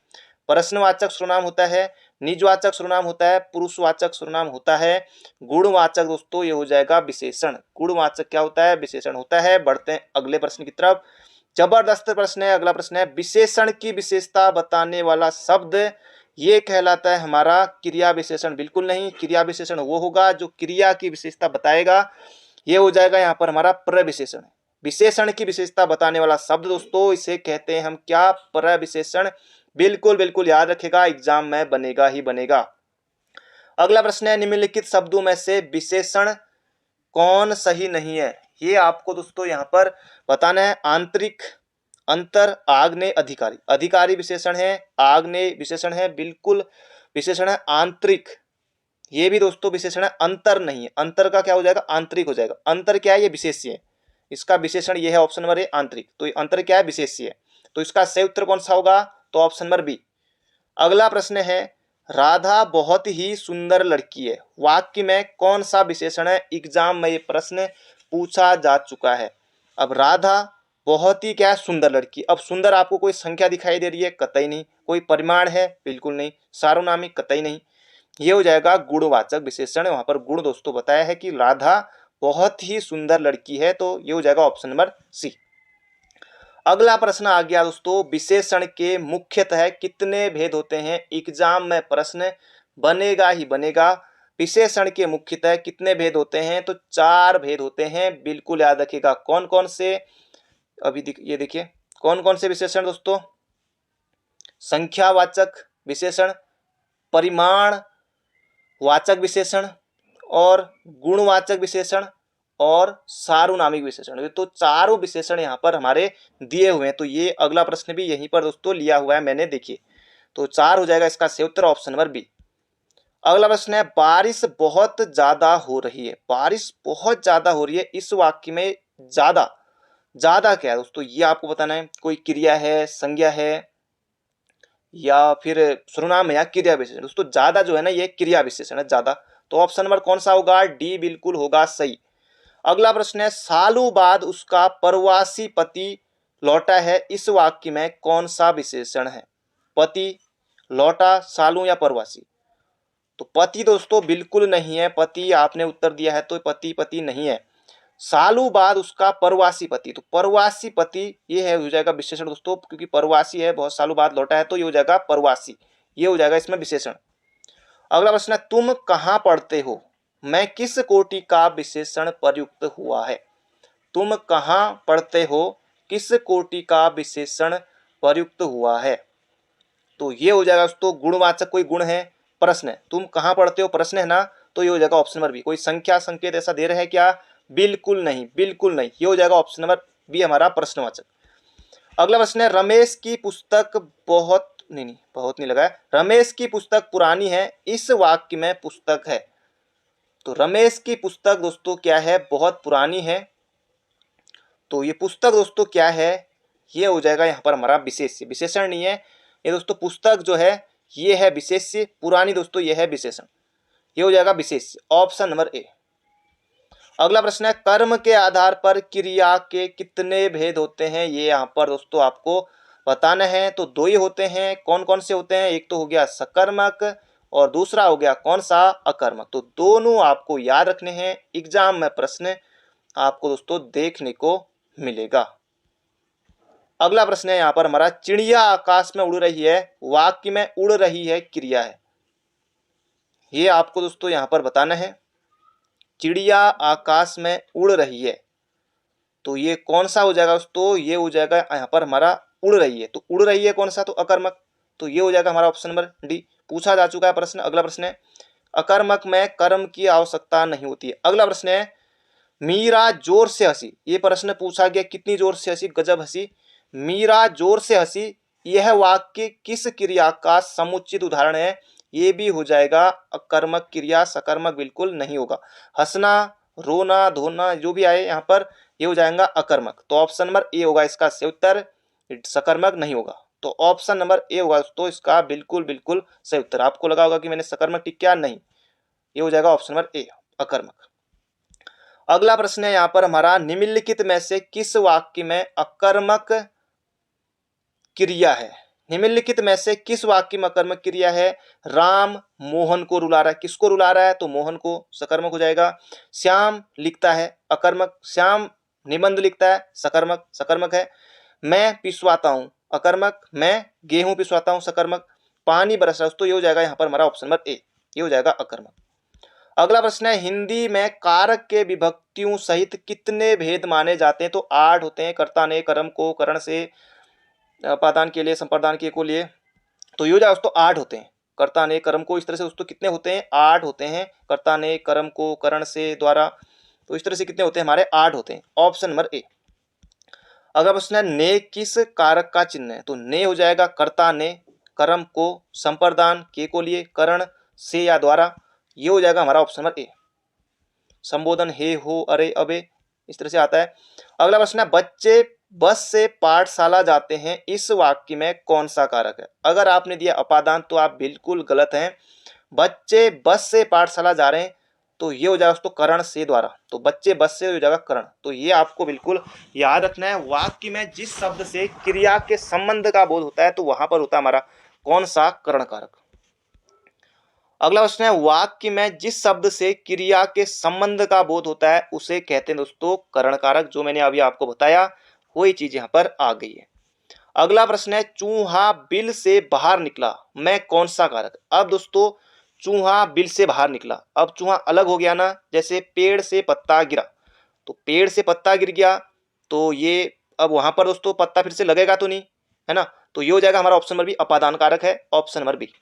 Speaker 1: प्रश्नवाचक सर्वनाम होता है, निजवाचक सर्वनाम होता है, पुरुषवाचक सर्वनाम होता है, गुणवाचक दोस्तों ये हो जाएगा विशेषण। गुणवाचक क्या होता है? विशेषण होता है। बढ़ते हैं अगले प्रश्न की तरफ। जबरदस्त प्रश्न है। अगला प्रश्न है, विशेषण की विशेषता बताने वाला शब्द ये कहलाता है हमारा क्रिया विशेषण। बिल्कुल नहीं, क्रिया विशेषण वो होगा जो क्रिया की विशेषता बताएगा। ये हो जाएगा यहाँ पर हमारा प्रविशेषण। विशेषण की विशेषता बताने वाला शब्द दोस्तों इसे कहते हैं हम क्या? प्रविशेषण। बिल्कुल बिल्कुल याद रखेगा, एग्जाम में बनेगा ही बनेगा। अगला प्रश्न है, निम्नलिखित शब्दों में से विशेषण कौन सही नहीं है? ये आपको दोस्तों यहाँ पर बताना है। आंतरिक, अंतर, आग्नेय, अधिकारी। अधिकारी विशेषण है, आग्नेय विशेषण है, बिल्कुल विशेषण है आंतरिक। ये भी दोस्तों विशेषण है, अंतर नहीं है। अंतर का क्या हो जाएगा? आंतरिक हो जाएगा। अंतर क्या है? ये विशेष्य है। इसका विशेषण ये है ऑप्शन नंबर ए, आंतरिक। तो ये अंतर क्या है? विशेष्य है। तो इसका सही उत्तर कौन सा होगा? तो ऑप्शन नंबर बी। अगला प्रश्न है, राधा बहुत ही सुंदर लड़की है, वाक्य में कौन सा विशेषण है? एग्जाम में ये प्रश्न पूछा जा चुका है। अब राधा बहुत ही क्या है? सुंदर लड़की। अब सुंदर आपको कोई संख्या दिखाई दे रही है? कतई नहीं। कोई परिमाण है? बिल्कुल नहीं। सार्वनामी? कतई नहीं। ये हो जाएगा गुणवाचक विशेषण। वहां पर गुण दोस्तों बताया है कि राधा बहुत ही सुंदर लड़की है, तो ये हो जाएगा ऑप्शन नंबर सी। अगला प्रश्न आ गया दोस्तों, विशेषण के मुख्यतः कितने भेद होते हैं? एग्जाम में प्रश्न बनेगा ही बनेगा। विशेषण के मुख्यतः कितने भेद होते हैं? तो 4 भेद होते हैं। बिल्कुल याद रखिएगा। कौन कौन से? अभी ये देखिए कौन कौन से विशेषण दोस्तों? संख्यावाचक विशेषण, परिमाण वाचक विशेषण और गुणवाचक विशेषण और सार्वनामिक विशेषण। तो चारों विशेषण यहाँ पर हमारे दिए हुए हैं। तो ये अगला प्रश्न भी यहीं पर दोस्तों लिया हुआ है मैंने, देखिए। तो 4 हो जाएगा इसका सही उत्तर, ऑप्शन नंबर बी। अगला प्रश्न है, बारिश बहुत ज्यादा हो रही है। बारिश बहुत ज्यादा हो रही है, इस वाक्य में ज्यादा, ज्यादा क्या है दोस्तों? ये आपको बताना है। कोई क्रिया है, संज्ञा है, या फिर सर्वनाम है, या क्रिया विशेषण। दोस्तों ज्यादा जो है ना, ये क्रिया विशेषण है, ज्यादा। तो ऑप्शन नंबर कौन सा होगा? डी बिल्कुल होगा सही। अगला प्रश्न है, सालों बाद उसका प्रवासी पति लौटा है, इस वाक्य में कौन सा विशेषण है? पति, लौटा, सालों या प्रवासी? तो पति दोस्तों बिल्कुल नहीं है। पति आपने उत्तर दिया है, तो पति पति नहीं है। सालों बाद उसका प्रवासी पति, तो प्रवासी पति ये है, हो जाएगा विशेषण दोस्तों, क्योंकि प्रवासी है, बहुत सालों बाद लौटा है, तो ये हो जाएगा प्रवासी। ये हो जाएगा इसमें विशेषण। अगला प्रश्न है, तुम कहाँ पढ़ते हो, मैं किस कोटि का विशेषण प्रयुक्त हुआ है? तुम कहाँ पढ़ते हो, किस कोटि का विशेषण प्रयुक्त हुआ है? तो ये हो जाएगा दोस्तों गुणवाचक। कोई गुण है, प्रश्न है, तुम कहाँ पढ़ते हो प्रश्न है ना, तो ये हो जाएगा ऑप्शन नंबर बी। कोई संख्या संकेत ऐसा दे रहे हैं क्या? बिल्कुल नहीं, बिल्कुल नहीं। ये हो जाएगा ऑप्शन नंबर बी हमारा प्रश्नवाचक। अगला प्रश्न है, रमेश की पुस्तक बहुत नहीं, बहुत नहीं लगा है। रमेश की पुस्तक पुरानी है, इस वाक्य में पुस्तक है। तो रमेश की पुस्तक दोस्तों क्या है? बहुत पुरानी है। तो ये पुस्तक दोस्तों क्या है? ये हो जाएगा यहाँ पर हमारा विशेष्य। विशेषण नहीं है ये दोस्तों, पुस्तक जो है ये है विशेष्य, पुरानी दोस्तों ये है विशेषण। ये हो जाएगा विशेष्य, ऑप्शन नंबर ए। अगला प्रश्न है, कर्म के आधार पर क्रिया के कितने भेद होते हैं? ये यहाँ पर दोस्तों आपको बताना है। तो 2 ही होते हैं। कौन कौन से होते हैं? एक तो हो गया सकर्मक और दूसरा हो गया कौन सा? अकर्मक। तो दोनों आपको याद रखने हैं, एग्जाम में प्रश्न आपको दोस्तों देखने को मिलेगा। अगला प्रश्न है यहाँ पर हमारा, चिड़िया आकाश में उड़ रही है, वाक्य में उड़ रही है क्रिया है। ये आपको दोस्तों यहाँ पर बताना है। चिड़िया आकाश में उड़ रही है, तो ये कौन सा हो जाएगा दोस्तों? ये हो जाएगा यहाँ पर हमारा उड़ रही है। तो उड़ रही है कौन सा? तो अकर्मक। तो ये हो जाएगा हमारा ऑप्शन नंबर डी। पूछा जा चुका है प्रश्न। अगला प्रश्न है, अकर्मक में कर्म की आवश्यकता नहीं होती है। अगला प्रश्न है, मीरा जोर से हंसी। ये प्रश्न पूछा गया, कितनी जोर से हंसी? गजब हंसी। मीरा जोर से हंसी, यह वाक्य किस क्रिया का समुचित उदाहरण है? ये भी हो जाएगा अकर्मक क्रिया, सकर्मक बिल्कुल नहीं होगा। हंसना, रोना, धोना जो भी आए यहाँ पर, ये हो जाएगा अकर्मक। तो ऑप्शन नंबर ए होगा इसका सही उत्तर, सकर्मक नहीं होगा। तो ऑप्शन नंबर ए होगा तो इसका बिल्कुल बिल्कुल सही उत्तर। आपको लगा होगा कि मैंने सकर्मक टिक किया, नहीं, ये हो जाएगा ऑप्शन नंबर ए, अकर्मक। अगला प्रश्न है यहाँ पर हमारा, निम्नलिखित में से किस वाक्य में अकर्मक क्रिया है? निम्नलिखित में से किस वाक्य में अकर्मक क्रिया है? राम मोहन को रुला रहा है, किसको रुला रहा है? तो मोहन को, सकर्मक हो जाएगा। श्याम लिखता है, अकर्मक, श्याम निबंध लिखता है, सकर्मक, सकर्मक है। मैं पिसवाता हूँ, अकर्मक, मैं गेहूं पिसवाता हूँ, सकर्मक। पानी बरस रहा है, तो ये हो जाएगा यहाँ पर हमारा ऑप्शन नंबर ए, ये हो जाएगा अकर्मक। अगला प्रश्न है, हिंदी में कारक के विभक्तियों सहित कितने भेद माने जाते हैं? तो 8 होते हैं। कर्ता ने, कर्म को, करण से, अपादान के लिए, संप्रदान के को लिए, तो ये हो जाएगा दोस्तों 8 होते हैं। कर्ता ने, कर्म को, इस तरह से दोस्तों कितने होते हैं? 8 होते हैं। कर्ता ने, कर्म को, करण से, द्वारा, तो इस तरह से कितने होते हैं? हमारे 8 होते हैं। Option number A. अगला प्रश्न है, ने किस कारक का चिन्ह है? तो ने हो जाएगा कर्ता ने, कर्म को, संप्रदान के को लिए, करण से या द्वारा, ये हो जाएगा हमारा ऑप्शन नंबर ए। संबोधन हे, हो, अरे, अबे, इस तरह से आता है। अगला प्रश्न है, बच्चे बस से पाठशाला जाते हैं, इस वाक्य में कौन सा कारक है? अगर आपने दिया अपादान तो आप बिल्कुल गलत हैं। बच्चे बस से पाठशाला जा रहे हैं, तो ये हो जाएगा दोस्तों करण से, द्वारा, तो बच्चे बस से हो जाएगा करण। तो ये आपको बिल्कुल याद रखना है। वाक्य में जिस शब्द से क्रिया के संबंध का बोध होता है, तो वहां पर होता है हमारा कौन सा करण कारक। अगला प्रश्न है, वाक्य में जिस शब्द से क्रिया के संबंध का बोध होता है उसे कहते हैं दोस्तों करण कारक। जो मैंने अभी आपको बताया वही चीज यहाँ पर आ गई है। अगला प्रश्न है, चूहा बिल से बाहर निकला, मैं कौन सा कारक? अब दोस्तों चूहा बिल से बाहर निकला, अब चूहा अलग हो गया ना, जैसे पेड़ से पत्ता गिरा, तो पेड़ से पत्ता गिर गया, तो ये अब वहां पर दोस्तों पत्ता फिर से लगेगा तो नहीं, है ना, तो ये हो जाएगा हमारा ऑप्शन नंबर बी, अपादान कारक है, ऑप्शन नंबर बी।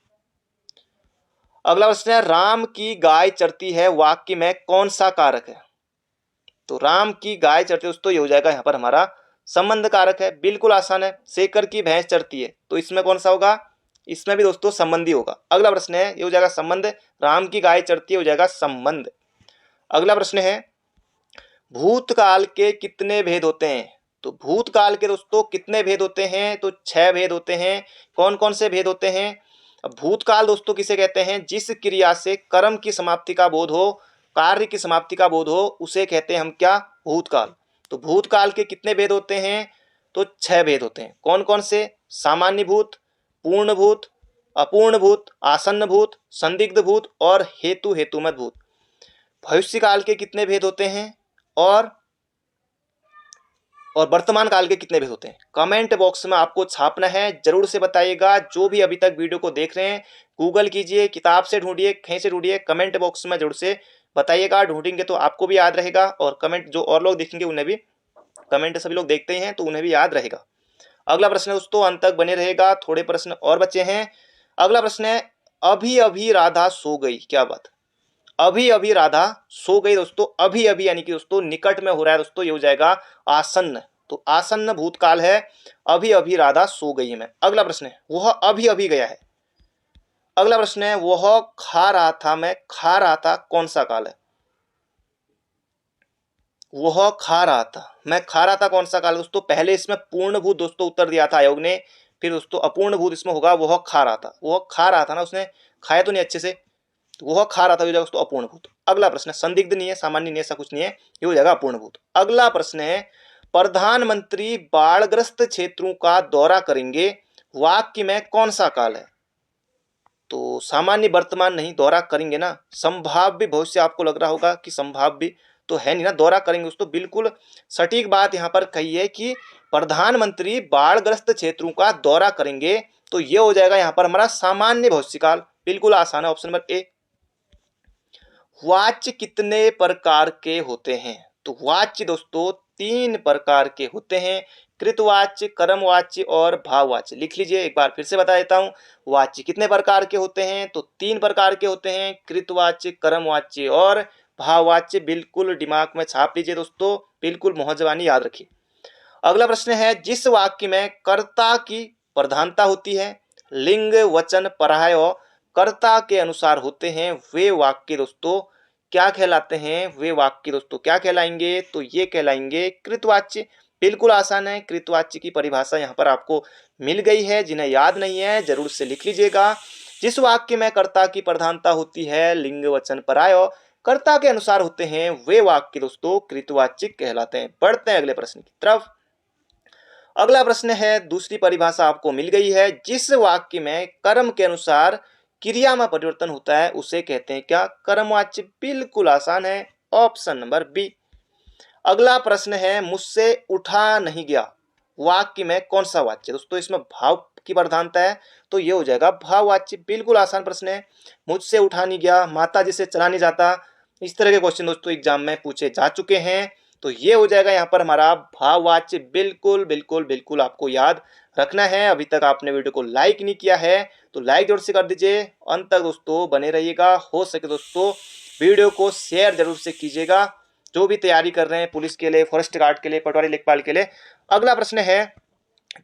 Speaker 1: अगला प्रश्न है, राम की गाय चरती है, वाक्य में कौन सा कारक है? तो राम की गाय चरती है दोस्तों, ये हो जाएगा यहाँ पर हमारा संबंध कारक है, बिल्कुल आसान है। शेखर की भैंस चरती है, तो इसमें कौन सा होगा? इसमें भी दोस्तों संबंधी होगा। अगला प्रश्न है, ये हो जाएगा संबंध, राम की गाय चरती है, हो जाएगा संबंध। अगला प्रश्न है, भूतकाल के कितने भेद होते हैं? तो भूतकाल के दोस्तों कितने भेद होते हैं? तो 6 भेद होते हैं। कौन कौन से भेद होते हैं? अब भूतकाल दोस्तों किसे कहते हैं? जिस क्रिया से कर्म की समाप्ति का बोध हो, कार्य की समाप्ति का बोध हो, उसे कहते हैं हम क्या? भूतकाल। तो भूतकाल के कितने भेद होते हैं? तो 6 भेद होते हैं। कौन कौन से? सामान्य भूत, पूर्ण भूत, अपूर्ण भूत, आसन्न भूत, संदिग्ध भूत और हेतु हेतुमत भूत। भविष्य काल के कितने भेद होते हैं और वर्तमान काल के कितने भेद होते हैं? कमेंट बॉक्स में आपको छापना है, जरूर से बताइएगा। जो भी अभी तक वीडियो को देख रहे हैं, गूगल कीजिए, किताब से ढूंढिए, कहीं से ढूंढिए, कमेंट बॉक्स में जरूर से बताइएगा। ढूंढेंगे तो आपको भी याद रहेगा, और कमेंट जो और लोग देखेंगे उन्हें भी, कमेंट सभी लोग देखते ही हैं तो उन्हें भी याद रहेगा। अगला प्रश्न दोस्तों अंत तक बने रहेगा, थोड़े प्रश्न और बचे हैं। अगला प्रश्न है, अभी अभी राधा सो गई, क्या बात? अभी अभी राधा सो गई दोस्तों, अभी अभी यानी कि दोस्तों निकट में हो रहा है दोस्तों, ये हो जाएगा आसन्न, तो आसन्न भूतकाल है, अभी अभी राधा सो गई है। मैं अगला प्रश्न है, वह अभी अभी गया है। अगला प्रश्न है, वह खा रहा था, मैं खा रहा था, कौन सा काल है? वह खा रहा था, मैं खा रहा था, कौन सा काल दोस्तों? पहले इसमें पूर्ण भूत दोस्तों उत्तर दिया था आयोग ने, फिर दोस्तों अपूर्ण भूत इसमें होगा, वह खा रहा था। वह खा रहा था ना, उसने खाया तो नहीं अच्छे से, तो वह खा रहा था, ये हो जाएगा दोस्तों अपूर्ण भूत। अगला प्रश्न है, संदिग्ध नहीं है, सामान्य नहीं है, ऐसा कुछ नहीं है, ये हो जाएगा अपूर्ण भूत। अगला प्रश्न है, प्रधानमंत्री बाढ़ग्रस्त क्षेत्रों का दौरा करेंगे, वाक्य में कौन सा काल है? तो सामान्य वर्तमान नहीं, दौरा करेंगे ना, संभाव्य भविष्य आपको लग रहा होगा कि संभाव्य तो है नहीं ना, दौरा करेंगे दोस्तों, बिल्कुल सटीक बात यहाँ पर कही है कि प्रधानमंत्री बाढ़ग्रस्त क्षेत्रों का दौरा करेंगे, तो ये हो जाएगा यहाँ पर हमारा सामान्य भविष्यकाल, बिल्कुल आसान है, ऑप्शन नंबर ए। वाच्य कितने प्रकार के होते हैं? तो वाच्य दोस्तों 3 प्रकार के होते हैं, कृतवाच्य, कर्मवाच्य और भाववाच्य। लिख लीजिए, एक बार फिर से बता देता हूं, वाच्य कितने प्रकार के होते हैं? तो 3 प्रकार के होते हैं, कृतवाच्य, कर्मवाच्य और भाववाच्य। बिल्कुल दिमाग में छाप लीजिए दोस्तों, बिल्कुल मोहजबानी याद रखिए। अगला प्रश्न है, जिस वाक्य में कर्ता की प्रधानता होती है, लिंग वचन पराय कर्ता के अनुसार होते हैं, वे वाक्य दोस्तों क्या कहलाते हैं? वे वाक्य दोस्तों क्या कहलाएंगे? तो ये कहलाएंगे कृतवाच्य। बिल्कुल आसान है, कृतवाच्य की परिभाषा यहाँ पर आपको मिल गई है। जिन्हें याद नहीं है जरूर से लिख लीजिएगा। जिस वाक्य में कर्ता की प्रधानता होती है, लिंग वचन पराय कर्ता के अनुसार होते हैं, वे वाक्य दोस्तों कृतवाच्य कहलाते हैं। बढ़ते हैं अगले प्रश्न की तरफ। अगला प्रश्न है, दूसरी परिभाषा आपको मिल गई है, जिस वाक्य में कर्म के अनुसार क्रिया में परिवर्तन होता है उसे कहते हैं क्या? कर्मवाच्य। बिल्कुल आसान है, ऑप्शन नंबर बी। अगला प्रश्न है, मुझसे उठा नहीं गया वाक्य में कौन सा वाच्य? दोस्तों इसमें भाव की प्रधानता है तो ये हो जाएगा भाववाच्य। बिल्कुल आसान प्रश्न है, मुझसे उठा नहीं गया, माता जी से चला नहीं जाता, इस तरह के क्वेश्चन दोस्तों एग्जाम में पूछे जा चुके हैं, तो ये हो जाएगा यहाँ पर हमारा भाववाच्य। बिल्कुल बिल्कुल बिल्कुल आपको याद रखना है। अभी तक आपने वीडियो को लाइक नहीं किया है तो लाइक जरूर से कर दीजिए, अंत तक दोस्तों बने रहिएगा। हो सके दोस्तों वीडियो को शेयर जरूर से कीजिएगा, जो भी तैयारी कर रहे हैं पुलिस के लिए, फॉरेस्ट गार्ड के लिए, पटवारी लेखपाल के लिए। अगला प्रश्न है,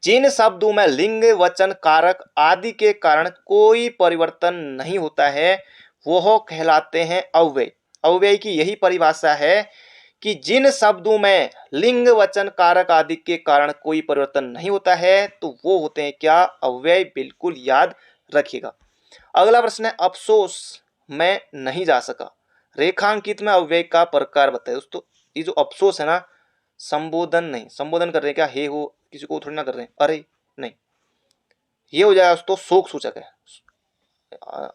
Speaker 1: जिन शब्दों में लिंग वचन कारक आदि के कारण कोई परिवर्तन नहीं होता है वह कहलाते हैं अव्यय। अव्यय की यही परिभाषा है कि जिन शब्दों में लिंग वचन कारक आदि के कारण कोई परिवर्तन नहीं होता है तो वो होते हैं क्या? अव्यय। बिल्कुल याद रखिएगा। अगला प्रश्न है, अफसोस मैं नहीं जा सका रेखांकित में अव्यय का प्रकार बताए। दोस्तों ये जो अफसोस है ना, संबोधन नहीं, संबोधन कर रहे हैं क्या? हे हो किसी को थोड़ी ना कर रहे हैं, अरे नहीं, ये हो जाएगा दोस्तों शोक सूचक है,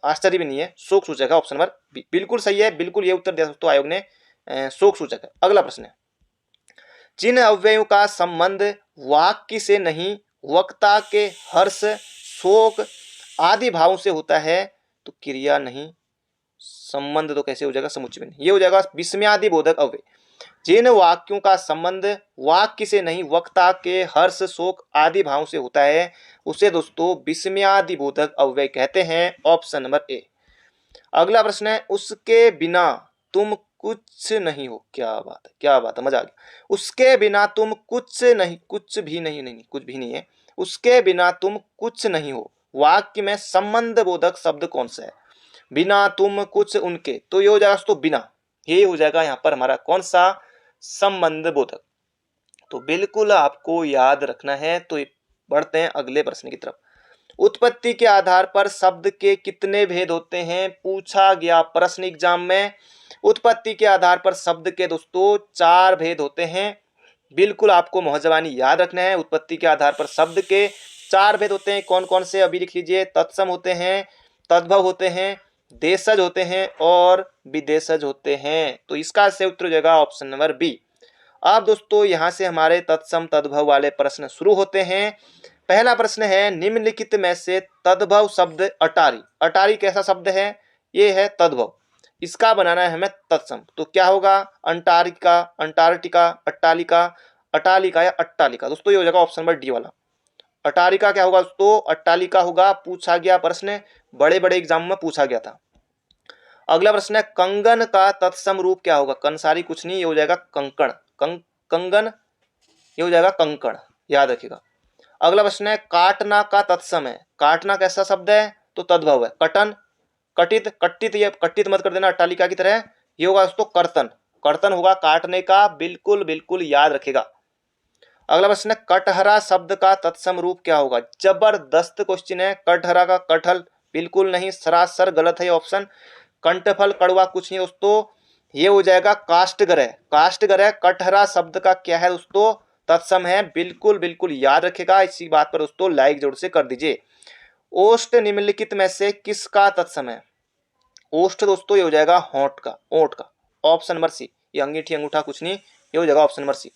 Speaker 1: आश्चर्य भी नहीं है, शोक सूचक है, ऑप्शन नंबर बी। बिल्कुल सही है, बिल्कुल ये उत्तर दिया दोस्तों आयोग ने, शोक सूचक है। अगला प्रश्न है, जिन अव्ययों का संबंध वाक्य से नहीं वक्ता के हर्ष शोक आदि भावों से होता है तो क्रिया नहीं, संबंध तो कैसे हो जाएगा? समुच्चय में नहीं, ये हो जाएगा विस्मयादि बोधक अव्यय। जिन वाक्यों का संबंध वाक्य से नहीं वक्ता के हर्ष शोक आदि भाव से होता है उसे दोस्तों विस्मयादि बोधक अव्यय कहते हैं, ऑप्शन नंबर ए। अगला प्रश्न है, उसके बिना तुम कुछ नहीं हो। क्या बात है, क्या बात है, मजा आ गया। उसके बिना तुम कुछ नहीं, कुछ भी नहीं, नहीं कुछ भी नहीं है, उसके बिना तुम कुछ नहीं हो वाक्य में संबंध बोधक शब्द कौन सा है? बिना तुम कुछ उनके, तो ये हो जाएगा दोस्तों बिना, ये हो जाएगा यहाँ पर हमारा कौन सा? संबंध बोधक। तो बिल्कुल आपको याद रखना है। तो बढ़ते हैं अगले प्रश्न की तरफ। उत्पत्ति के आधार पर शब्द के कितने भेद होते हैं? पूछा गया प्रश्न एग्जाम में। उत्पत्ति के आधार पर शब्द के दोस्तों 4 भेद होते हैं। बिल्कुल आपको मोहजबानी याद रखना है। उत्पत्ति के आधार पर शब्द के 4 भेद होते हैं। कौन कौन से? अभी लिख लीजिए। तत्सम होते हैं, तद्भव होते हैं, देशज होते हैं और विदेशज होते हैं। तो इसका से उत्तर हो जाएगा ऑप्शन नंबर बी। अब दोस्तों यहां से हमारे तत्सम तद्भव वाले प्रश्न शुरू होते हैं। पहला प्रश्न है, निम्नलिखित में से तद्भव शब्द अटारी। अटारी कैसा शब्द है? ये है तद्भव, इसका बनाना है हमें तत्सम। तो क्या होगा? अंटार्कटिका, अंटार्कटिका, अट्टालिका, अटालिका या अट्टालिका। दोस्तों ये हो जाएगा ऑप्शन नंबर डी वाला। अटारिका क्या होगा दोस्तों? अट्टालिका होगा। पूछा गया प्रश्न, बड़े बड़े एग्जाम में पूछा गया था। अगला प्रश्न है, कंगन का तत्सम रूप क्या होगा? कंसारी कुछ नहीं, ये हो जाएगा कंकण। कंगन, ये हो जाएगा कंकण, याद रखिएगा। अगला प्रश्न है, काटना का तत्सम है। काटना कैसा शब्द है? तो तद्भव है। कटन, कटित, कटित, ये कटित मत कर देना अट्टालिका की तरह, ये होगा दोस्तों कर्तन। कर्तन होगा काटने का। बिल्कुल बिल्कुल याद रखेगा। अगला प्रश्न है, कटहरा शब्द का तत्सम रूप क्या होगा? जबरदस्त क्वेश्चन है। कटहरा का कटहल बिल्कुल नहीं, सरासर गलत है ऑप्शन। कंठफल कड़वा कुछ नहीं दोस्तों, ये हो जाएगा काष्ठग्रह। काष्ठग्रह कटहरा शब्द का क्या है दोस्तों? तत्सम है। बिल्कुल बिल्कुल याद रखेगा। इसी बात पर दोस्तों लाइक जरूर से कर दीजिए। ओष्ठ निम्नलिखित में से किसका तत्सम है? ओष्ठ दोस्तों ये हो जाएगा होंठ का, ओंठ का, ऑप्शन नंबर सी। ये अंगीठी अंगूठा कुछ नहीं, ये हो जाएगा ऑप्शन नंबर सी।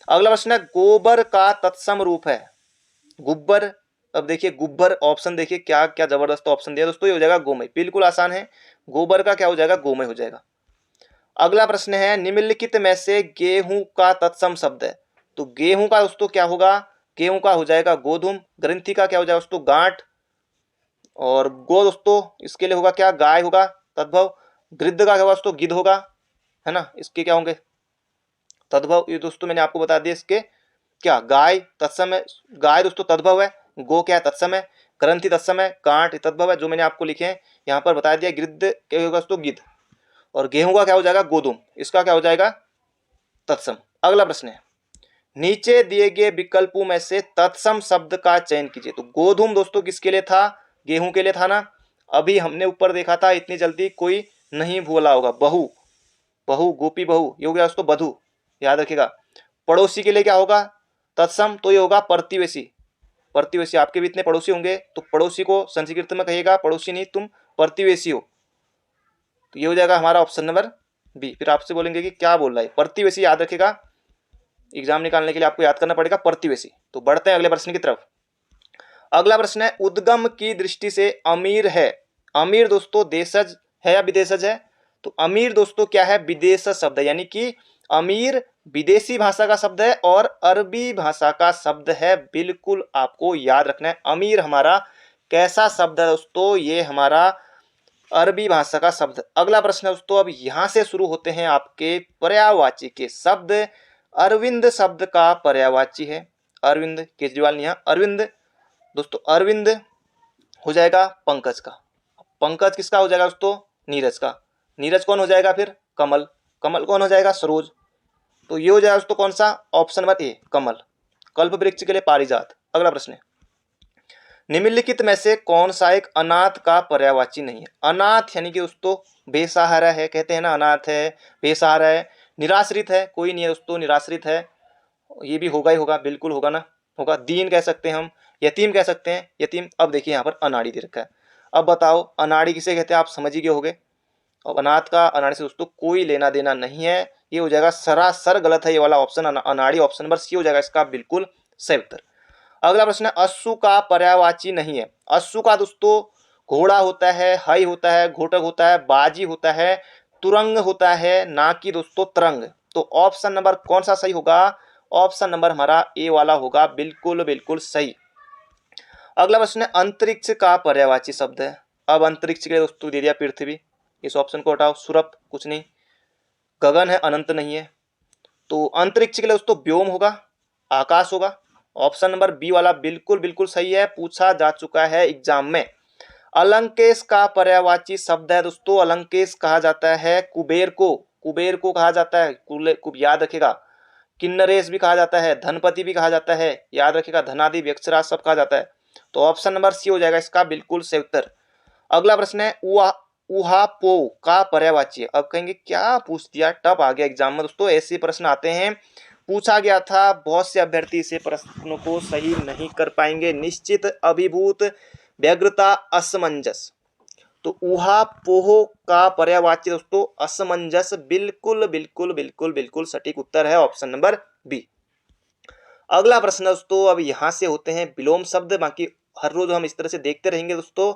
Speaker 1: अगला प्रश्न है, गोबर का तत्सम रूप है। गुब्बर। अब देखिए गुब्बर, ऑप्शन देखिए क्या क्या जबरदस्त ऑप्शन दिया दोस्तों, ये हो जाएगा गोमय। बिल्कुल आसान है। गोबर का क्या हो जाएगा? गोमय हो जाएगा। अगला प्रश्न है, निम्नलिखित में से गेहूं का तत्सम शब्द है। तो गेहूं का दोस्तों क्या होगा? गेहूं का हो जाएगा गोधूम। ग्रंथि का क्या हो जाएगा दोस्तों? गांठ। और गो दोस्तों इसके लिए होगा क्या? गाय होगा तद्भव। गृद्ध का क्या होगा दोस्तों? गिद्ध होगा, है ना। इसके क्या होंगे? तद्भव। ये दोस्तों मैंने आपको बता दिया। इसके क्या? गाय तत्सम है, गाय दोस्तों तद्भव है। गो क्या है? तत्सम है। ग्रंथि तत्सम है। गांठ तद्भव है, जो मैंने आपको लिखे हैं यहाँ पर बता दिया। गिद्ध क्या होगा दोस्तों? गिद्ध। और गेहूं का क्या हो जाएगा? गोधूम। इसका क्या हो जाएगा? तत्सम। अगला प्रश्न है, नीचे दिए गए विकल्पों में से तत्सम शब्द का चयन कीजिए। तो गोधूम दोस्तों किसके लिए था? गेहूं के लिए था ना। अभी हमने ऊपर देखा था, इतनी जल्दी कोई नहीं भूला होगा। बहू, बहू, गोपी बहू, ये हो गया दोस्तों बधू, याद रखिएगा। पड़ोसी के लिए क्या होगा? तत्सम तो ये होगा प्रतिवेशी। प्रतिवेशी, आपके भी इतने पड़ोसी होंगे तो पड़ोसी को संस्कृत में कहिएगा पड़ोसी नहीं, तुम प्रतिवेशी हो। तो ये हो जाएगा हमारा ऑप्शन नंबर बी। फिर आपसे बोलेंगे कि क्या बोल रहा है, प्रतिवेशी याद रखेगा, एग्जाम निकालने के लिए आपको याद करना पड़ेगा प्रतिवेशी। तो बढ़ते हैं अगले प्रश्न की तरफ। अगला प्रश्न है, उद्गम की दृष्टि से अमीर है। अमीर दोस्तों देशज है या विदेशज है? तो अमीर दोस्तों क्या है, विदेशज शब्द है, यानी कि अमीर विदेशी भाषा का शब्द है और अरबी भाषा का शब्द है। बिल्कुल आपको याद रखना है, अमीर हमारा कैसा शब्द है दोस्तों, ये हमारा अरबी भाषा का शब्द। अगला प्रश्न है दोस्तों, अब यहां से शुरू होते हैं आपके पर्यायवाची के शब्द। अरविंद शब्द का पर्यायवाची है, अरविंद, केजरीवाल नहीं है, अरविंद दोस्तों। अरविंद हो जाएगा पंकज का, पंकज किसका हो जाएगा दोस्तों, नीरज का। नीरज कौन हो जाएगा फिर, कमल। कमल कौन हो जाएगा, सरोज। तो ये हो जाएगा दोस्तों कौन सा, ऑप्शन नंबर ए कमल। कल्प वृक्ष के लिए पारिजात। अगला प्रश्न है, निम्नलिखित में से कौन सा एक अनाथ का पर्यायवाची नहीं है। अनाथ यानी कि दोस्तों बेसहारा है, कहते हैं ना, अनाथ है, बेसहारा है, निराश्रित है, कोई नहीं है दोस्तों, निराश्रित है, ये भी होगा ही होगा, बिल्कुल होगा ना, होगा। दीन कह सकते हैं हम, यतीम कह सकते हैं, यतीम। अब देखिए यहाँ पर अनाड़ी दे रखा है, अब बताओ अनाड़ी किसे कहते हैं, आप समझ ही गए होगे। और अनाथ का अनाड़ी से दोस्तों कोई लेना देना नहीं है, ये हो जाएगा सरासर गलत है ये वाला ऑप्शन, अनाड़ी ऑप्शन नंबर सी हो जाएगा इसका बिल्कुल सही उत्तर। अगला प्रश्न है, अश्सु का पर्यायवाची नहीं है। अश्सु का दोस्तों घोड़ा होता है, हई होता है, घोटक होता है, बाजी होता है, तुरंग होता है, ना कि दोस्तों तरंग। तो ऑप्शन नंबर कौन सा सही होगा, ऑप्शन नंबर हमारा ए वाला होगा, बिल्कुल बिल्कुल सही। अगला प्रश्न है, अंतरिक्ष का पर्यायवाची शब्द है। अब अंतरिक्ष के लिए दोस्तों दे दिया पृथ्वी, इस ऑप्शन को हटाओ, सुरभ कुछ नहीं, गगन है, अनंत नहीं है। तो अंतरिक्ष के लिए दोस्तों व्योम होगा, आकाश होगा। ऑप्शन नंबर बी वाला बिल्कुल बिल्कुल सही है, पूछा जा चुका है एग्जाम में। अलंकेश का पर्यायवाची शब्द है दोस्तों, अलंकेश कहा जाता है कुबेर को, कुबेर को कहा जाता है, याद रखेगा। किन्नरेश भी कहा जाता है, धनपति भी कहा जाता है, याद रखेगा, धनादि, व्यक्षराज सब कहा जाता है। तो ऑप्शन नंबर सी हो जाएगा इसका बिल्कुल सही उत्तर। अगला प्रश्न है, उहापो का पर्यायवाची। अब कहेंगे क्या पूछ दिया, टफ आ गया एग्जाम में दोस्तों, ऐसे प्रश्न आते हैं, पूछा गया था, बहुत से अभ्यर्थी इसे प्रश्नों को सही नहीं कर पाएंगे। निश्चित, अभिभूत, व्यग्रता, असमंजस। तो उहापोह का पर्यायवाची दोस्तों असमंजस, बिल्कुल बिल्कुल बिल्कुल बिल्कुल सटीक उत्तर है ऑप्शन नंबर बी। अगला प्रश्न दोस्तों, अब यहां से होते हैं विलोम शब्द, बाकी हर रोज हम इस तरह से देखते रहेंगे दोस्तों।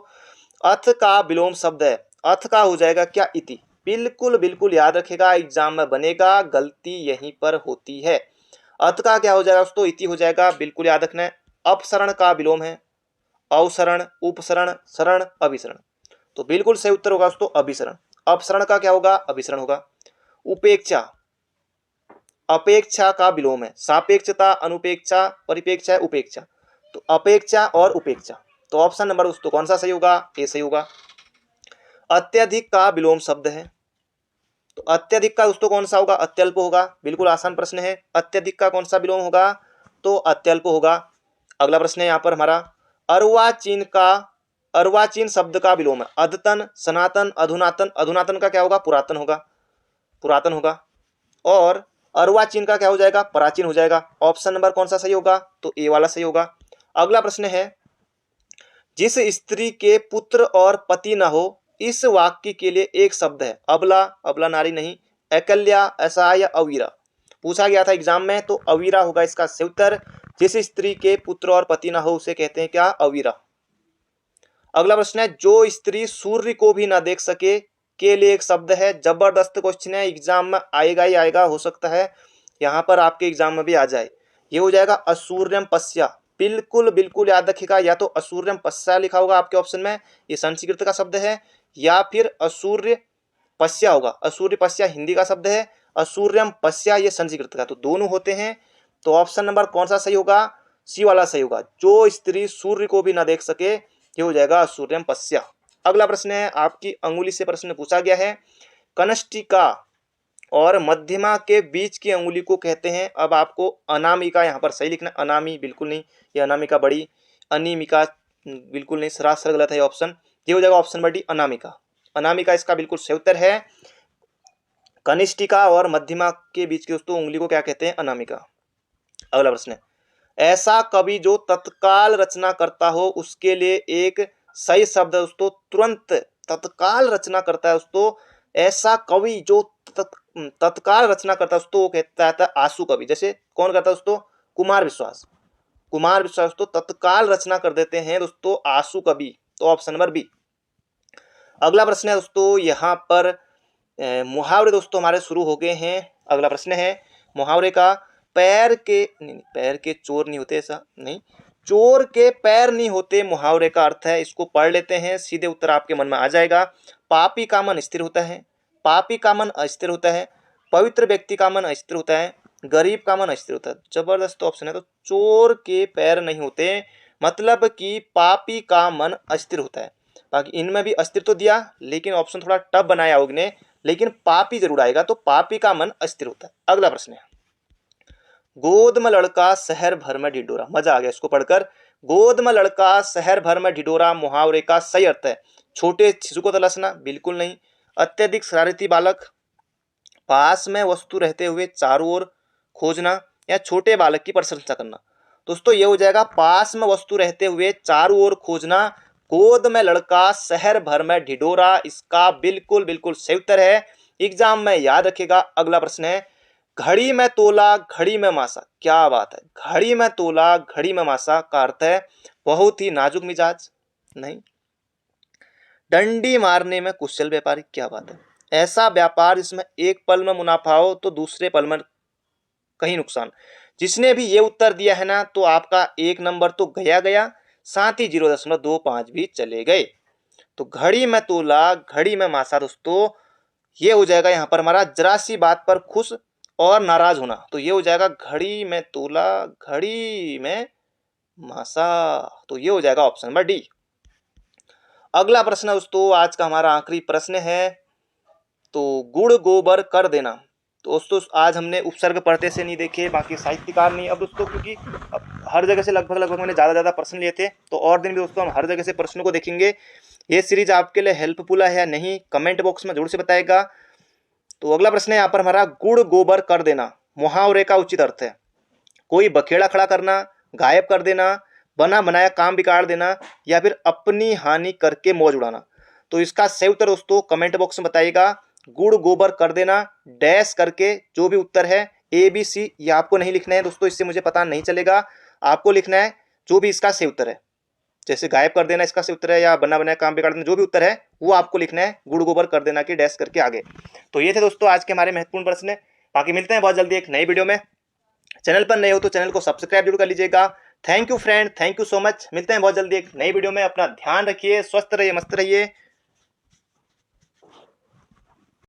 Speaker 1: अथ का विलोम शब्द है, अथ का हो जाएगा क्या, इति। बिल्कुल बिल्कुल याद रखेगा, एग्जाम में बनेगा, गलती यहीं पर होती है। अथ का क्या हो जाएगा दोस्तों, इति हो जाएगा, बिल्कुल याद रखना है। अपसरण का विलोम है, अवसरण, उपसरण, शरण, अभिसरण। तो बिल्कुल सही उत्तर होगा दोस्तों अभिसरण। अपसरण का क्या होगा, अभिसरण होगा। उपेक्षा, अपेक्षा का विलोम है, सापेक्षता, अनुपेक्षा, परिपेक्षा है, उपेक्षा। तो अपेक्षा और उपेक्षा, तो ऑप्शन नंबर दोस्तों कौन सा सही होगा, ए सही होगा। अत्यधिक का विलोम शब्द है, तो अत्यधिक का दोस्तों कौन सा होगा, अत्यल्प होगा, बिल्कुल आसान प्रश्न है। अत्यधिक का कौन सा विलोम होगा, तो अत्यल्प होगा। अगला प्रश्न है यहाँ पर हमारा, अर्वाचीन का, अर्वाचीन शब्द का विलोम है, अद्यतन, सनातन, अधुनातन। अधुनातन का क्या होगा, पुरातन होगा, पुरातन होगा। और अर्वाचीन का क्या हो जाएगा, प्राचीन हो जाएगा। ऑप्शन नंबर कौन सा सही होगा, तो ए वाला सही होगा। अगला प्रश्न है, जिस स्त्री के पुत्र और पति न हो, इस वाक्य के लिए एक शब्द है। अबला, अबला नारी नहीं, एकल्या, असहाय, अवीरा। पूछा गया था एग्जाम में, तो अवीरा होगा इसका सही उत्तर। जिस स्त्री के पुत्र और पति न हो उसे कहते हैं क्या, अवीरा। अगला प्रश्न है, जो स्त्री सूर्य को भी ना देख सके के लिए एक शब्द है। जबरदस्त क्वेश्चन है, एग्जाम में आएगा ही आएगा, हो सकता है यहाँ पर आपके एग्जाम में भी आ जाए। ये हो जाएगा असूर्यम पश्या, बिल्कुल बिल्कुल याद रखिएगा, या तो असूर्यम पश्या लिखा होगा आपके ऑप्शन में, ये संस्कृत का शब्द है, या फिर असूर्य पश्या होगा। असूर्य पश्या हिंदी का शब्द है, असूर्यम पश्या ये संस्कृत का, तो दोनों होते हैं। तो ऑप्शन नंबर कौन सा सही होगा, सी वाला सही होगा। जो स्त्री सूर्य को भी ना देख सके, ये हो जाएगा असूर्यम पश्या। अगला प्रश्न है, आपकी अंगुली से प्रश्न पूछा गया है, कनिष्ठिका और मध्यमा के बीच की अंगुली को कहते हैं। अब आपको अनामिका यहाँ पर सही लिखना, अनामी बिल्कुल नहीं, ये अनामिका बड़ी, अनिमिका बिल्कुल नहीं, सरासर गलत है ऑप्शन। ये हो जाएगा option number D Anamika. Anamika इसका बिल्कुल सही उत्तर है। कनिष्ठिका और मध्यमा के बीच की दोस्तों उंगली को क्या कहते हैं, अनामिका। अगला प्रश्न है, ऐसा कवि जो तत्काल रचना करता हो उसके लिए एक सही शब्द है दोस्तों तुरंत। तत्काल रचना करता है दोस्तों, ऐसा कवि जो तत्काल रचना करता है दोस्तों वो कहता है आंसू कवि। जैसे कौन करता है दोस्तों? कुमार विश्वास। कुमार विश्वास तो तत्काल रचना कर देते हैं दोस्तों आंसू कवि। तो ऑप्शन नंबर बी। अगला प्रश्न है दोस्तों, यहाँ पर मुहावरे दोस्तों हमारे शुरू हो गए हैं। अगला प्रश्न है मुहावरे का, पैर के नहीं, पैर के चोर नहीं होते, ऐसा नहीं, चोर के पैर नहीं होते मुहावरे का अर्थ है। इसको पढ़ लेते हैं, सीधे उत्तर आपके मन में आ जाएगा। पापी का मन स्थिर होता है, पापी का मन अस्थिर होता है, पवित्र व्यक्ति का मन अस्थिर होता है, गरीब का मन अस्थिर होता है। जबरदस्त ऑप्शन है। तो चोर के पैर नहीं होते मतलब कि पापी का मन अस्थिर होता है। बाकी इनमें भी अस्थिर तो दिया, लेकिन ऑप्शन थोड़ा टफ बनाया होगा ने, लेकिन पापी जरूर आएगा। तो पापी का मन अस्थिर होता है। अगला प्रश्न है, गोद में लड़का शहर भर में ढिढोरा। मजा आ गया इसको पढ़कर। गोद में लड़का शहर भर में ढिढोरा मुहावरे का सही अर्थ है छोटे शिशु को तलाशना, बिल्कुल नहीं। अत्यधिक शरारती बालक, पास में वस्तु रहते हुए चारों ओर खोजना, या छोटे बालक की प्रशंसा करना। दोस्तों ये हो जाएगा पास में वस्तु रहते हुए चारों ओर खोजना, गोद में लड़का शहर भर में ढिढोरा, इसका बिल्कुल बिल्कुल सही उत्तर है। एग्जाम में याद रखेगा। अगला प्रश्न है, घड़ी में तोला घड़ी में मासा। क्या बात है, घड़ी में तोला घड़ी में मासा का अर्थ है बहुत ही नाजुक मिजाज, नहीं। डंडी मारने में कुशल व्यापारी। क्या बात है, ऐसा व्यापार जिसमें एक पल में मुनाफा हो तो दूसरे पल में कहीं नुकसान। जिसने भी ये उत्तर दिया है ना, तो आपका 1 नंबर तो गया गया, साथ ही 0.25 भी चले गए। तो घड़ी में तोला घड़ी में मासा दोस्तों, ये हो जाएगा यहाँ पर हमारा जरा सी बात पर खुश और नाराज होना। तो ये हो जाएगा घड़ी में तोला घड़ी में मासा। तो ये हो जाएगा ऑप्शन नंबर डी। अगला प्रश्न दोस्तों आज का हमारा आखिरी प्रश्न है, तो गुड़ गोबर कर देना। तो दोस्तों आज हमने उपसर्ग पढ़ते से नहीं देखे, बाकी साहित्यकार नहीं। अब दोस्तों क्योंकि अब हर जगह से लगभग मैंने ज़्यादा प्रश्न लिए थे, तो और दिन भी दोस्तों हम हर जगह से प्रश्नों को देखेंगे। ये सीरीज आपके लिए हेल्पफुल है या नहीं, कमेंट बॉक्स में जरूर से बताएगा। तो अगला प्रश्न है यहाँ पर हमारा, गुड़ गोबर कर देना मुहावरे का उचित अर्थ है कोई बखेड़ा खड़ा करना, गायब कर देना, बना बनाया काम बिगाड़ देना, या फिर अपनी हानि करके मौज उड़ाना। तो इसका सही उत्तर दोस्तों कमेंट बॉक्स में बताइएगा। गुड़ गोबर कर देना डैश करके जो भी उत्तर है ABC, ये आपको नहीं लिखना है दोस्तों, इससे मुझे पता नहीं चलेगा। आपको लिखना है जो भी इसका सही उत्तर है, जैसे गायब कर देना इसका सही उत्तर है, या बना बनाया काम बिगाड़ देना, जो भी उत्तर है वो आपको लिखना है गुड़ गोबर कर देना के डैश करके आगे। तो ये थे दोस्तों आज के हमारे महत्वपूर्ण प्रश्न। बाकी मिलते हैं बहुत जल्दी एक नई वीडियो में। चैनल पर नए हो तो चैनल को सब्सक्राइब जरूर कर लीजिएगा। Thank you friend, thank you so much. मिलते हैं बहुत जल्दी एक नई वीडियो में। अपना ध्यान रखिए, स्वस्थ रहिए, मस्त रहिए।